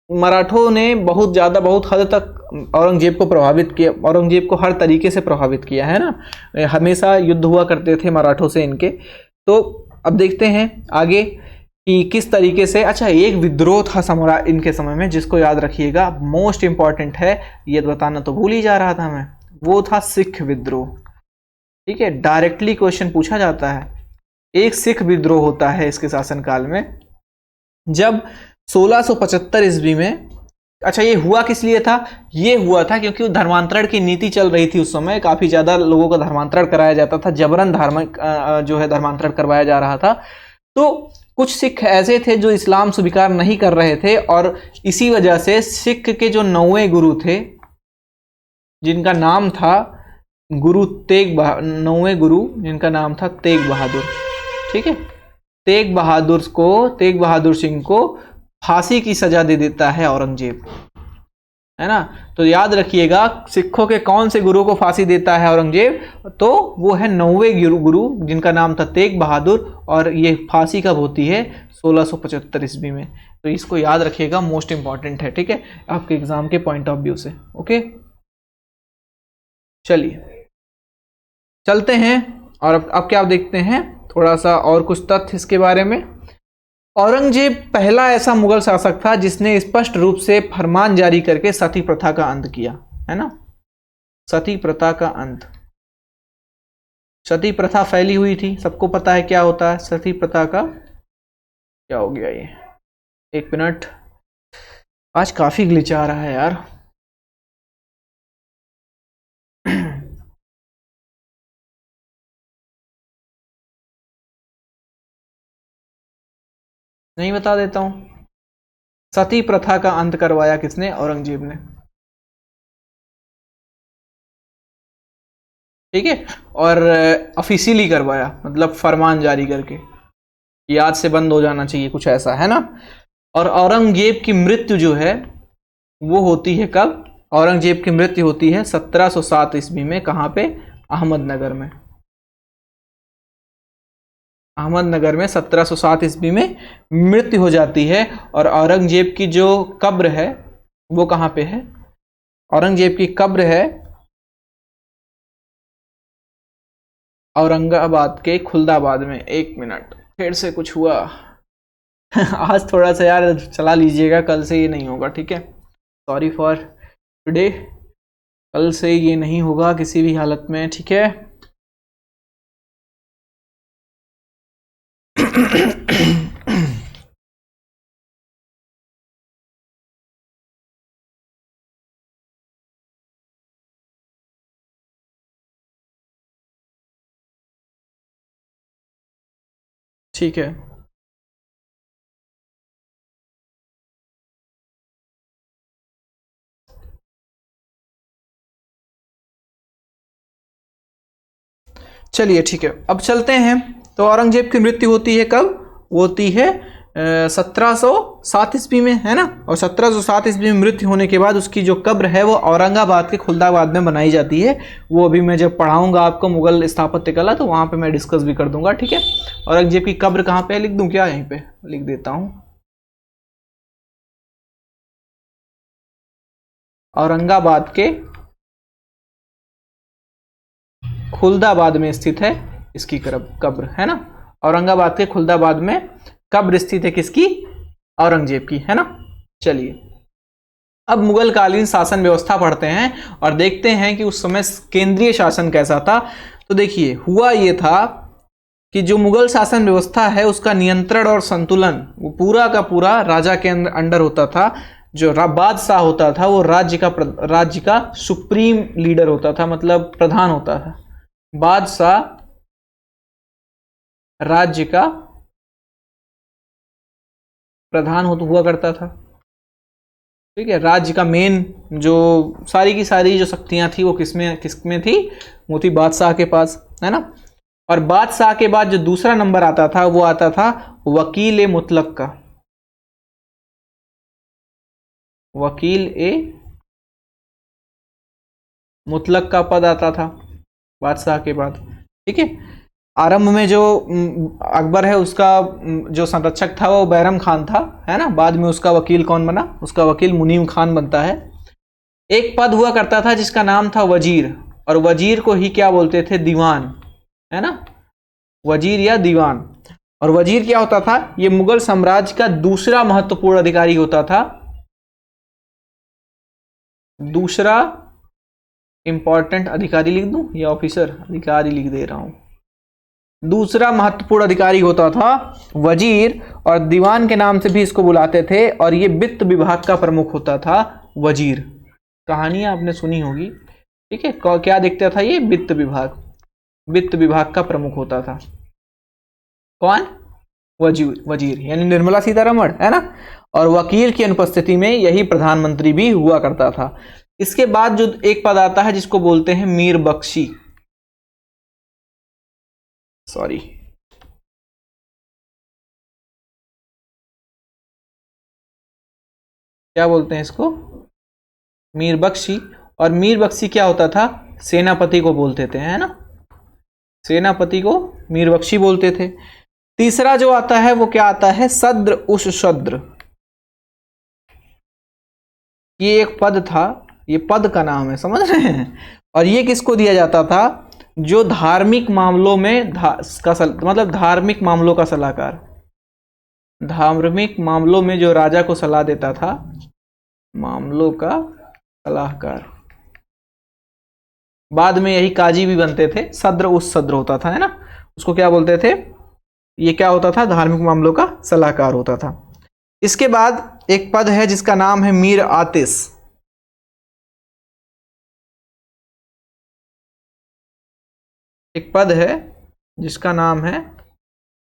मराठों ने बहुत ज़्यादा, बहुत हद तक औरंगजेब को प्रभावित किया, औरंगजेब को हर तरीके से प्रभावित किया, है ना। हमेशा युद्ध हुआ करते थे मराठों से इनके। तो अब देखते हैं आगे कि किस तरीके से। अच्छा, एक विद्रोह था सम्राट इनके समय में जिसको याद रखिएगा, मोस्ट इंपॉर्टेंट है, ये बताना तो भूल ही जा रहा था मैं, वो था सिख विद्रोह, ठीक है। डायरेक्टली क्वेश्चन पूछा जाता है। एक सिख विद्रोह होता है इसके शासनकाल में, जब 1675 ईस्वी में। अच्छा, ये हुआ किस लिए था, ये हुआ था क्योंकि धर्मांतरण की नीति चल रही थी उस समय, काफी ज्यादा लोगों का धर्मांतरण कराया जाता था, जबरन धार्मिक जो है धर्मांतरण करवाया जा रहा था। तो कुछ सिख ऐसे थे जो इस्लाम स्वीकार नहीं कर रहे थे, और इसी वजह से सिख के जो 9वें गुरु थे, जिनका नाम था गुरु तेग बहादुर, 9वें गुरु जिनका नाम था तेग बहादुर, ठीक है। तेग बहादुर को, तेग बहादुर सिंह को फांसी की सजा दे देता है औरंगजेब, है ना। तो याद रखिएगा सिखों के कौन से गुरु को फांसी देता है औरंगजेब, तो वो है 9वें गुरु जिनका नाम था तेग बहादुर, और ये फांसी कब होती है, 1675 ईस्वी में। तो इसको याद रखिएगा, मोस्ट इंपॉर्टेंट है, ठीक है, आपके एग्जाम के पॉइंट ऑफ व्यू से। ओके, चलिए चलते हैं, और अब क्या देखते हैं थोड़ा सा और कुछ तथ्य इसके बारे में। औरंगजेब पहला ऐसा मुगल शासक था जिसने स्पष्ट रूप से फरमान जारी करके सती प्रथा का अंत किया, है ना। सती प्रथा का अंत, सती प्रथा फैली हुई थी, सबको पता है क्या होता है सती प्रथा का। क्या हो गया ये, एक मिनट, आज काफी ग्लिच आ रहा है यार। नहीं, बता देता हूं। सती प्रथा का अंत करवाया किसने, औरंगजेब ने, ठीक है। और ऑफिशियली करवाया, मतलब फरमान जारी करके, याद से बंद हो जाना चाहिए, कुछ ऐसा, है ना। और औरंगजेब की मृत्यु जो है वो होती है कब, औरंगजेब की मृत्यु होती है 1707 ईस्वी में, कहां पे, अहमदनगर में। अहमदनगर में 1707 ईस्वी में मृत्यु हो जाती है। और औरंगजेब की जो कब्र है वो कहां पे है, औरंगजेब की कब्र है औरंगाबाद के खुलदाबाद में। एक मिनट, फिर से कुछ हुआ। आज थोड़ा सा यार चला लीजिएगा, कल से ये नहीं होगा, ठीक है। सॉरी फॉर टुडे, कल से ये नहीं होगा किसी भी हालत में, ठीक है। ठीक है। चलिए ठीक है, अब चलते हैं। तो औरंगजेब की मृत्यु होती है कब? होती है 1707 ईस्वी में, है ना। और 1707 ईस्वी में मृत्यु होने के बाद उसकी जो कब्र है वो औरंगाबाद के खुलदाबाद में बनाई जाती है। वो अभी मैं जब पढ़ाऊंगा आपको मुगल स्थापत्य कला, तो वहां पे मैं डिस्कस भी कर दूंगा, ठीक है। औरंगजेब की कब्र कहाँ पे है, लिख दूं क्या? यहीं पे लिख देता हूं, औरंगाबाद के खुलदाबाद में स्थित है इसकी कब्र, है ना। औरंगाबाद के खुलदाबाद में कब्र स्थित है किसकी? औरंगजेब की, है ना। चलिए, अब मुगल कालीन शासन व्यवस्था पढ़ते हैं और देखते हैं कि उस समय केंद्रीय शासन कैसा था। तो देखिए, हुआ ये था कि जो मुगल शासन व्यवस्था है उसका नियंत्रण और संतुलन वो पूरा का पूरा राजा के अंडर होता था। जो बादशाह होता था वो राज्य का सुप्रीम लीडर होता था, मतलब प्रधान होता था। बादशाह राज्य का प्रधान हुआ करता था, ठीक है। राज्य का मेन जो सारी की सारी जो शक्तियां थी वो किसमें थी? वो थी बादशाह के पास, है ना। और बादशाह के बाद जो दूसरा नंबर आता था वो आता था वकील ए मुतलक का। वकील ए मुतलक का पद आता था बादशाह के बाद, ठीक है। आरंभ में जो अकबर है उसका जो संरक्षक था वो बैरम खान था, है ना। बाद में उसका वकील कौन बना? उसका वकील मुनीम खान बनता है। एक पद हुआ करता था जिसका नाम था वजीर, और वजीर को ही क्या बोलते थे? दीवान, है ना। वजीर या दीवान। और वजीर क्या होता था? ये मुगल साम्राज्य का दूसरा महत्वपूर्ण अधिकारी होता था। दूसरा इंपॉर्टेंट अधिकारी लिख दूं या ऑफिसर? अधिकारी लिख दे रहा हूं। दूसरा महत्वपूर्ण अधिकारी होता था वजीर, और दीवान के नाम से भी इसको बुलाते थे। और ये वित्त विभाग का प्रमुख होता था वजीर। कहानियां आपने सुनी होगी, ठीक है। क्या देखता था ये? वित्त विभाग। वित्त विभाग का प्रमुख होता था कौन? वजीर यानी निर्मला सीतारमण, है ना। और वकील की अनुपस्थिति में यही प्रधानमंत्री भी हुआ करता था। इसके बाद जो एक पद आता है जिसको बोलते हैं मीर बख्शी, सॉरी, क्या बोलते हैं इसको? मीर बख्शी। और मीर बख्शी क्या होता था? सेनापति को बोलते थे, है ना। सेनापति को मीर बख्शी बोलते थे। तीसरा जो आता है वो क्या आता है? सद्र उश सद्र। ये एक पद था, ये पद का नाम है, समझ रहे हैं। और ये किसको दिया जाता था? जो धार्मिक मामलों में मतलब धार्मिक मामलों का सलाहकार। धार्मिक मामलों में जो राजा को सलाह देता था, मामलों का सलाहकार। बाद में यही काजी भी बनते थे। सद्र उस सद्र होता था, है ना। उसको क्या बोलते थे? ये क्या होता था? धार्मिक मामलों का सलाहकार होता था। इसके बाद एक पद है जिसका नाम है मीर आतिश। एक पद है जिसका नाम है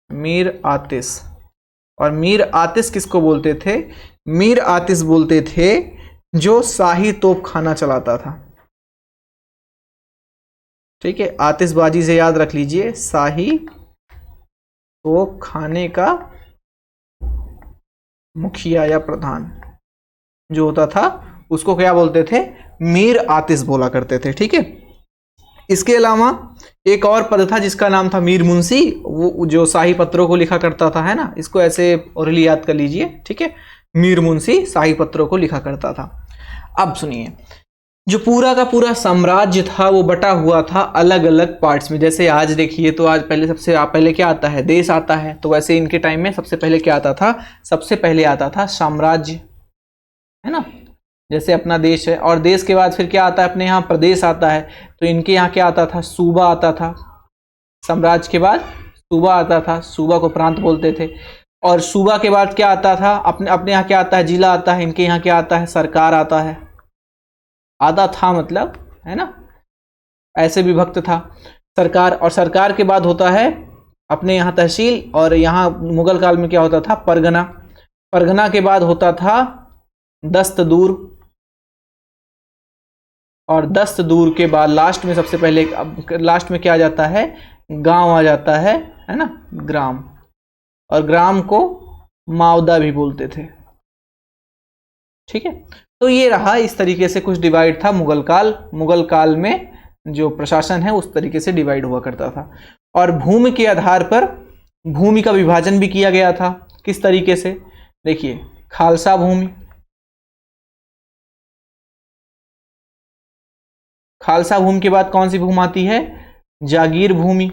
मीर आतिश। और मीर आतिश किसको बोलते थे? मीर आतिश बोलते थे जो शाही तोप खाना चलाता था, ठीक है। आतिशबाजी से याद रख लीजिए, शाही तोप खाने का मुखिया या प्रधान जो होता था उसको क्या बोलते थे? मीर आतिश बोला करते थे, ठीक है। इसके अलावा एक और पद था जिसका नाम था मीर मुंशी, वो जो शाही पत्रों को लिखा करता था, है ना। इसको ऐसे ओरली याद कर लीजिए, ठीक है। मीर मुंशी शाही पत्रों को लिखा करता था। अब सुनिए, जो पूरा का पूरा साम्राज्य था वो बटा हुआ था अलग अलग पार्ट्स में। जैसे आज देखिए, तो आज पहले सबसे पहले क्या आता है? देश आता है। तो वैसे इनके टाइम में सबसे पहले क्या आता था? सबसे पहले आता था साम्राज्य, है ना। जैसे अपना देश है, और देश के बाद फिर क्या आता है? अपने यहाँ प्रदेश आता है। तो इनके यहाँ क्या आता था? सूबा आता था। साम्राज्य के बाद सूबा आता था, सूबा को प्रांत बोलते थे। और सूबा के बाद क्या आता था? अपने अपने यहाँ क्या आता है? जिला आता है। इनके यहाँ क्या आता है? सरकार आता है। आधा था मतलब, है ना, ऐसे विभक्त था सरकार। और सरकार के बाद होता है अपने यहाँ तहसील, और यहाँ मुगल काल में क्या होता था, परगना। परगना के बाद होता था दस्तदूर, और दस्तदूर के बाद लास्ट में सबसे पहले, अब लास्ट में क्या आ जाता है, गांव आ जाता है ना, ग्राम। और ग्राम को मावदा भी बोलते थे। ठीक है, तो ये रहा, इस तरीके से कुछ डिवाइड था मुगल काल। मुगल काल में जो प्रशासन है उस तरीके से डिवाइड हुआ करता था। और भूमि के आधार पर भूमि का विभाजन भी किया गया था। किस तरीके से, देखिए, खालसा भूमि, खालसा भूमि के बाद कौन सी भूमि आती है, जागीर भूमि।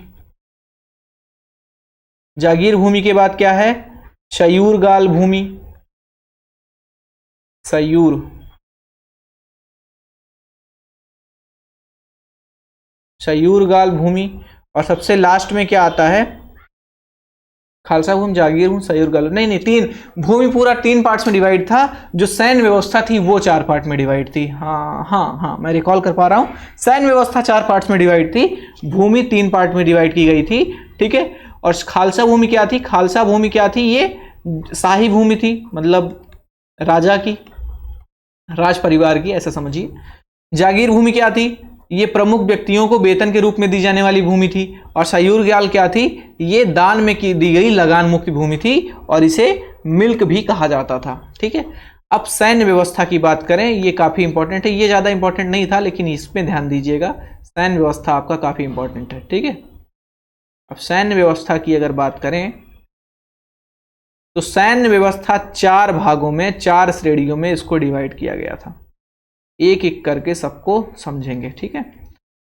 जागीर भूमि के बाद क्या है, शयूरगाल भूमि, सयूर, शयूरगाल भूमि। और सबसे लास्ट में क्या आता है, खालसा भूमि, जागीर भूमि, सयूरगाल, नहीं नहीं, तीन भूमि, पूरा तीन पार्ट्स में डिवाइड था। जो सैन्य व्यवस्था थी वो चार पार्ट में डिवाइड थी। हाँ हाँ हाँ, मैं रिकॉल कर पा रहा हूँ, सैन्य व्यवस्था चार पार्ट्स में डिवाइड थी, भूमि तीन पार्ट में डिवाइड की गई थी। ठीक है, और खालसा भूमि क्या थी, खालसा भूमि क्या थी, ये शाही भूमि थी, मतलब राजा की, राज परिवार की, ऐसा समझिए। जागीर भूमि क्या थी, ये प्रमुख व्यक्तियों को वेतन के रूप में दी जाने वाली भूमि थी। और सयूरगाल क्या थी, ये दान में की दी गई लगान मुक्त भूमि थी, और इसे मिल्क भी कहा जाता था। ठीक है, अब सैन्य व्यवस्था की बात करें, ये काफी इंपॉर्टेंट है, ये ज्यादा इंपॉर्टेंट नहीं था लेकिन इसमें ध्यान दीजिएगा, सैन्य व्यवस्था आपका काफी इंपॉर्टेंट है। ठीक है, अब सैन्य व्यवस्था की अगर बात करें तो सैन्य व्यवस्था चार भागों में, चार श्रेणियों में इसको डिवाइड किया गया था। एक एक करके सबको समझेंगे। ठीक है,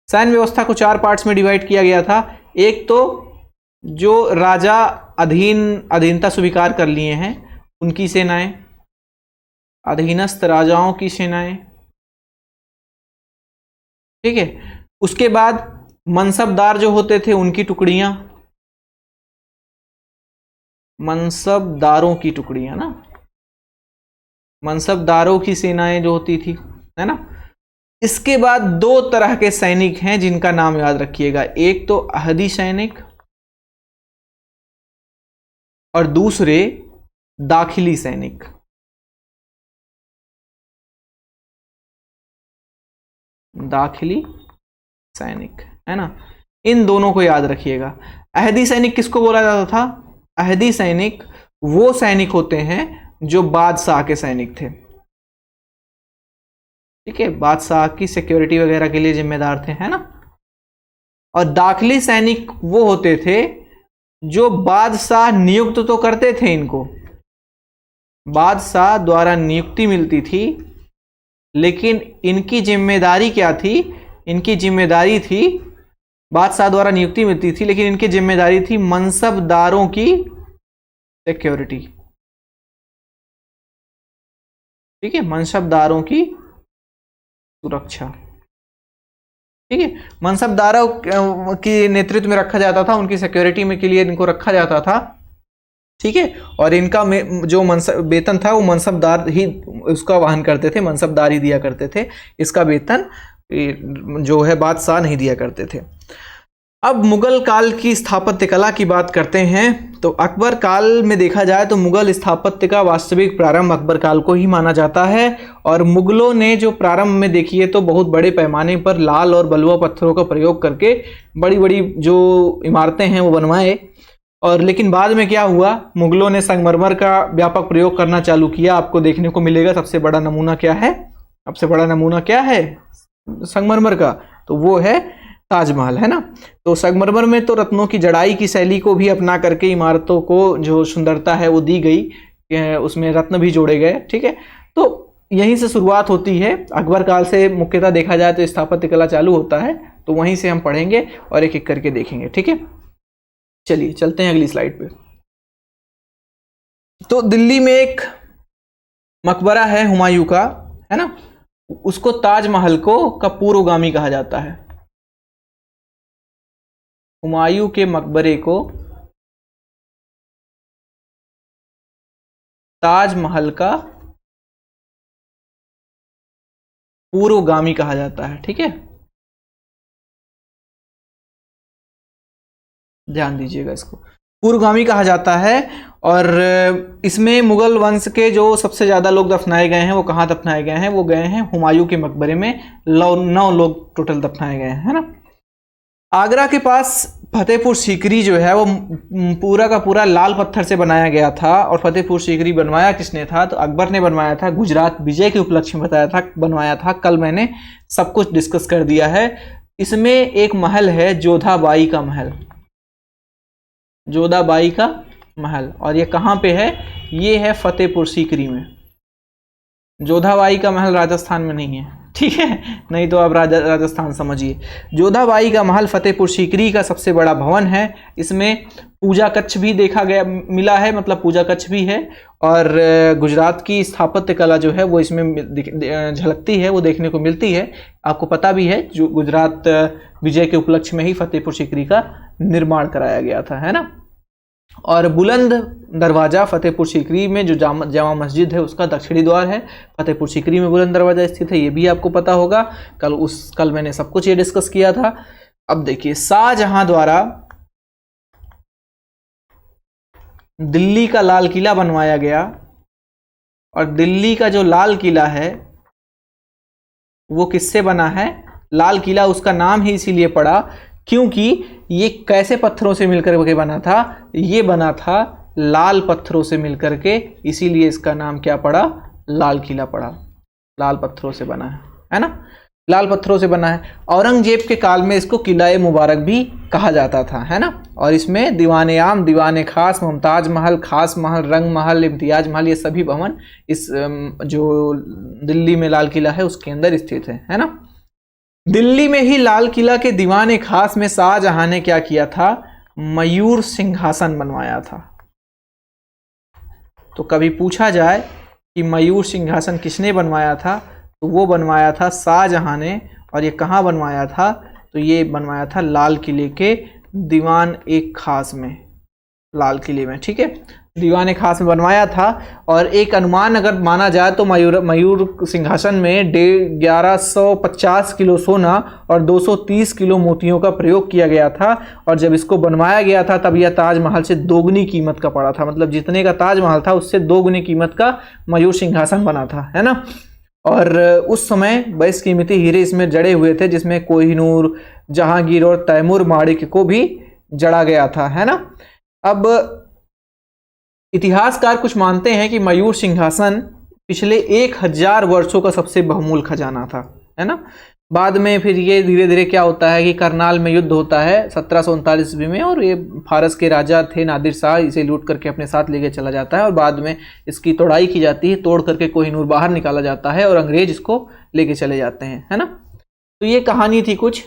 सैन्य व्यवस्था को चार पार्ट्स में डिवाइड किया गया था। एक तो जो राजा अधीनता स्वीकार कर लिए हैं उनकी सेनाएं, अधीनस्थ राजाओं की सेनाएं। ठीक है, उसके बाद मनसबदार जो होते थे उनकी टुकड़ियां, मनसबदारों की टुकड़ियां ना, मनसबदारों की सेनाएं जो होती थी, है ना। इसके बाद दो तरह के सैनिक हैं जिनका नाम याद रखिएगा, एक तो अहदी सैनिक और दूसरे दाखिली सैनिक। दाखिली सैनिक, है ना, इन दोनों को याद रखिएगा। अहदी सैनिक किसको बोला जाता था, अहदी सैनिक वो सैनिक होते हैं जो बादशाह के सैनिक थे। ठीक है, बादशाह की सिक्योरिटी वगैरह के लिए जिम्मेदार थे, है ना। और दाखिली सैनिक वो होते थे जो बादशाह नियुक्त तो करते थे इनको, बादशाह द्वारा नियुक्ति मिलती थी, लेकिन इनकी जिम्मेदारी क्या थी, इनकी जिम्मेदारी थी, बादशाह द्वारा नियुक्ति मिलती थी लेकिन इनकी जिम्मेदारी थी मनसबदारों की सिक्योरिटी। ठीक है, मनसबदारों की सुरक्षा। ठीक है, मनसबदारों की नेतृत्व में रखा जाता था, उनकी सिक्योरिटी में के लिए इनको रखा जाता था। ठीक है, और इनका जो वेतन था वो मनसबदार ही उसका वहन करते थे, मनसबदार ही दिया करते थे, इसका वेतन जो है बादशाह नहीं दिया करते थे। अब मुगल काल की स्थापत्य कला की बात करते हैं तो अकबर काल में देखा जाए तो मुगल स्थापत्य का वास्तविक प्रारंभ अकबर काल को ही माना जाता है। और मुगलों ने जो प्रारंभ में देखिए तो बहुत बड़े पैमाने पर लाल और बलुआ पत्थरों का प्रयोग करके बड़ी बड़ी जो इमारतें हैं वो बनवाए। और लेकिन बाद में क्या हुआ, मुगलों ने संगमरमर का व्यापक प्रयोग करना चालू किया। आपको देखने को मिलेगा सबसे बड़ा नमूना क्या है, सबसे बड़ा नमूना क्या है संगमरमर का, तो वो है ताजमहल, है ना। तो संगमरमर में तो रत्नों की जड़ाई की शैली को भी अपना करके इमारतों को जो सुंदरता है वो दी गई, उसमें रत्न भी जोड़े गए। ठीक है, तो यहीं से शुरुआत होती है, अकबर काल से मुख्यतः देखा जाए तो स्थापत्य कला चालू होता है, तो वहीं से हम पढ़ेंगे और एक एक करके देखेंगे। ठीक है, चलिए चलते हैं अगली स्लाइड पे। तो दिल्ली में एक मकबरा है हुमायूं का, है ना, उसको ताजमहल को का पूर्वगामी कहा जाता है। हुमायूं के मकबरे को ताजमहल का पूर्वगामी कहा जाता है। ठीक है, ध्यान दीजिएगा इसको, पूर्वगामी कहा जाता है। और इसमें मुगल वंश के जो सबसे ज़्यादा लोग दफनाए गए हैं वो कहाँ दफनाए गए हैं, वो गए हैं हुमायूं के मकबरे में, 9 लोग टोटल दफनाए गए हैं, है ना। आगरा के पास फतेहपुर सीकरी जो है वो पूरा का पूरा लाल पत्थर से बनाया गया था। और फतेहपुर सीकरी बनवाया किसने था, तो अकबर ने बनवाया था, गुजरात विजय के उपलक्ष्य में बताया था, बनवाया था। कल मैंने सब कुछ डिस्कस कर दिया है। इसमें एक महल है जोधाबाई का महल, जोधाबाई का महल, और ये कहाँ पे है, ये है फतेहपुर सीकरी में। जोधाबाई का महल राजस्थान में नहीं है, ठीक है, नहीं तो आप राजस्थान समझिए। जोधाबाई का महल फतेहपुर सीकरी का सबसे बड़ा भवन है। इसमें पूजा कक्ष भी देखा गया मिला है, मतलब पूजा कक्ष भी है। और गुजरात की स्थापत्य कला जो है वो इसमें झलकती है, वो देखने को मिलती है। आपको पता भी है जो गुजरात विजय के उपलक्ष्य में ही फतेहपुर सीकरी का निर्माण कराया गया था, है ना। और बुलंद दरवाज़ा फतेहपुर सीकरी में जो जामा मस्जिद है उसका दक्षिणी द्वार है। फतेहपुर सीकरी में बुलंद दरवाज़ा स्थित है, ये भी आपको पता होगा। कल मैंने सब कुछ ये डिस्कस किया था। अब देखिए, शाहजहां द्वारा दिल्ली का लाल किला बनवाया गया। और दिल्ली का जो लाल किला है वो किससे बना है, लाल किला उसका नाम ही इसीलिए पड़ा क्योंकि ये कैसे पत्थरों से मिलकर के बना था, ये बना था लाल पत्थरों से मिलकर के, इसीलिए इसका नाम क्या पड़ा, लाल किला पड़ा। लाल पत्थरों से बना है ना, लाल पत्थरों से बना है। औरंगजेब के काल में इसको किला-ए मुबारक भी कहा जाता था, है ना। और इसमें दीवाने आम, दीवाने खास, मुमताज महल, खास महल, रंग महल, इम्तियाज महल, ये सभी भवन इस जो दिल्ली में लाल किला है उसके अंदर स्थित है ना। दिल्ली में ही लाल किला के दीवाने खास में शाहजहां ने क्या किया था, मयूर सिंहासन बनवाया था। तो कभी पूछा जाए कि मयूर सिंहासन किसने बनवाया था, तो वो बनवाया था शाहजहां ने। और ये कहाँ बनवाया था, तो ये बनवाया था लाल किले के दीवान एक खास में, लाल किले में, ठीक है, दीवान एक खास में बनवाया था। और एक अनुमान अगर माना जाए तो मयूर सिंहासन में 1150 किलो सोना और 230 किलो मोतियों का प्रयोग किया गया था। और जब इसको बनवाया गया था तब यह ताजमहल से दोगुनी कीमत का पड़ा था, मतलब जितने का ताजमहल था उससे दोगुनी कीमत का मयूर सिंहासन बना था, है ना। और उस समय 22 कीमती हीरे इसमें जड़े हुए थे, जिसमें कोहिनूर, जहांगीर और तैमूर माणिक को भी जड़ा गया था, है ना। अब इतिहासकार कुछ मानते हैं कि मयूर सिंहासन पिछले 1000 वर्षों का सबसे बहुमूल्य खजाना था, है ना। बाद में फिर ये धीरे धीरे क्या होता है कि करनाल में युद्ध होता है 1739 ईस्वी में, और ये फारस के राजा थे नादिर शाह, इसे लूट करके अपने साथ लेके चला जाता है। और बाद में इसकी तोड़ाई की जाती है, तोड़ करके कोहिनूर बाहर निकाला जाता है और अंग्रेज इसको लेके चले जाते हैं, है ना। तो ये कहानी थी कुछ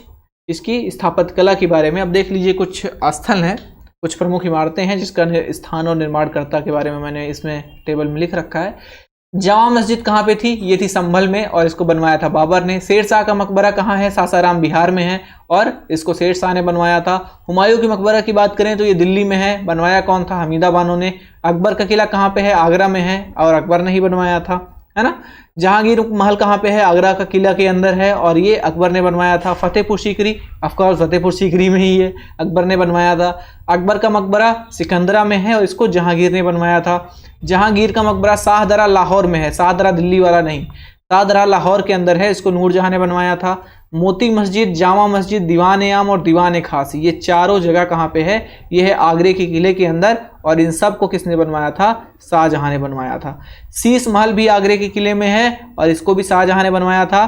इसकी स्थापत्य कला के बारे में। अब देख लीजिए, कुछ स्थल हैं, कुछ प्रमुख इमारतें हैं जिसका स्थान और निर्माणकर्ता के बारे में मैंने इसमें टेबल में लिख रखा है। जामा मस्जिद कहाँ पे थी, ये थी संभल में, और इसको बनवाया था बाबर ने। शेरशाह का मकबरा कहाँ है, सासाराम बिहार में है, और इसको शेरशाह ने बनवाया था। हुमायूं की मकबरा की बात करें तो ये दिल्ली में है, बनवाया कौन था, हमीदा बानो ने। अकबर का किला कहाँ पे है, आगरा में है, और अकबर ने ही बनवाया था, है ना। जहांगीर महल कहाँ पे है, आगरा का किला के अंदर है, और ये अकबर ने बनवाया था। फतेहपुर सीकरी, ऑफकोर्स फतेहपुर सीकरी में ही है, अकबर ने बनवाया था। अकबर का मकबरा सिकंदरा में है और इसको जहांगीर ने बनवाया था। जहांगीर का मकबरा शाहदरा लाहौर में है, शाहदरा दिल्ली वाला नहीं, शाहदरा लाहौर के अंदर है, इसको नूरजहां ने बनवाया था। मोती मस्जिद, जामा मस्जिद, दीवान आम और दीवान खास, ये चारों जगह कहाँ पे है, ये है आगरे के किले के अंदर, और इन सब को किसने बनवाया था, शाहजहां ने बनवाया था। शीश महल भी आगरे के किले में है और इसको भी शाहजहां ने बनवाया था।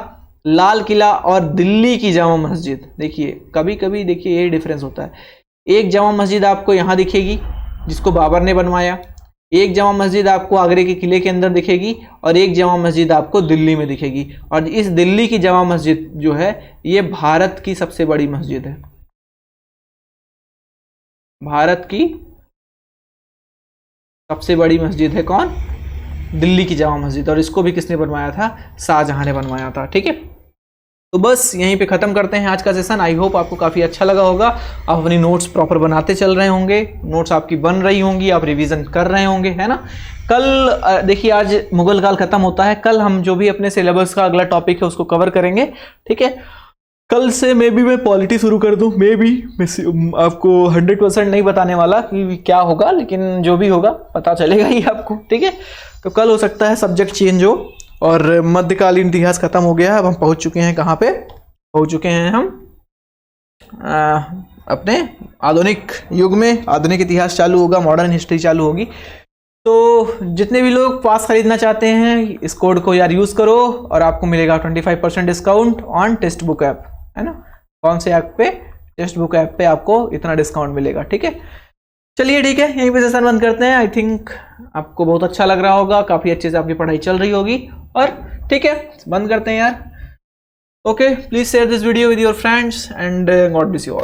लाल किला और दिल्ली की जामा मस्जिद, देखिए कभी कभी देखिए ये डिफरेंस होता है। एक जामा मस्जिद आपको यहाँ दिखेगी जिसको बाबर ने बनवाया, एक जामा मस्जिद आपको आगरे के किले के अंदर दिखेगी, और एक जामा मस्जिद आपको दिल्ली में दिखेगी। और इस दिल्ली की जामा मस्जिद जो है ये भारत की सबसे बड़ी मस्जिद है, भारत की सबसे बड़ी मस्जिद है कौन, दिल्ली की जामा मस्जिद। और इसको भी किसने बनवाया था, शाहजहां ने बनवाया था, ठीक है। तो बस यहीं पे ख़त्म करते हैं आज का सेशन। आई होप आपको काफ़ी अच्छा लगा होगा, आप अपनी नोट्स प्रॉपर बनाते चल रहे होंगे, नोट्स आपकी बन रही होंगी, आप रिवीजन कर रहे होंगे, है ना। कल देखिए, आज मुगल काल ख़त्म होता है, कल हम जो भी अपने सिलेबस का अगला टॉपिक है उसको कवर करेंगे, ठीक है। कल से मे बी मैं पॉलिटी शुरू कर दूं, मे बी आपको 100% नहीं बताने वाला कि क्या होगा, लेकिन जो भी होगा पता चलेगा ही आपको, ठीक है। तो कल हो सकता है सब्जेक्ट चेंज हो। और मध्यकालीन इतिहास खत्म हो गया है, अब हम पहुंच चुके हैं कहाँ पे, पहुंच चुके हैं हम अपने आधुनिक युग में। आधुनिक इतिहास चालू होगा, मॉडर्न हिस्ट्री चालू होगी। तो जितने भी लोग पास खरीदना चाहते हैं इस कोड को यार यूज़ करो और आपको मिलेगा 25% discount on text book app, है ना। कौन से ऐप पे? टेक्स्ट बुक ऐप पे आपको इतना डिस्काउंट मिलेगा, ठीक है। चलिए ठीक है, यहीं पे सेशन बंद करते हैं। आई थिंक आपको बहुत अच्छा लग रहा होगा, काफ़ी अच्छे से आपकी पढ़ाई चल रही होगी। और ठीक है, बंद करते हैं यार। Okay, please share this video with your friends and God bless you all.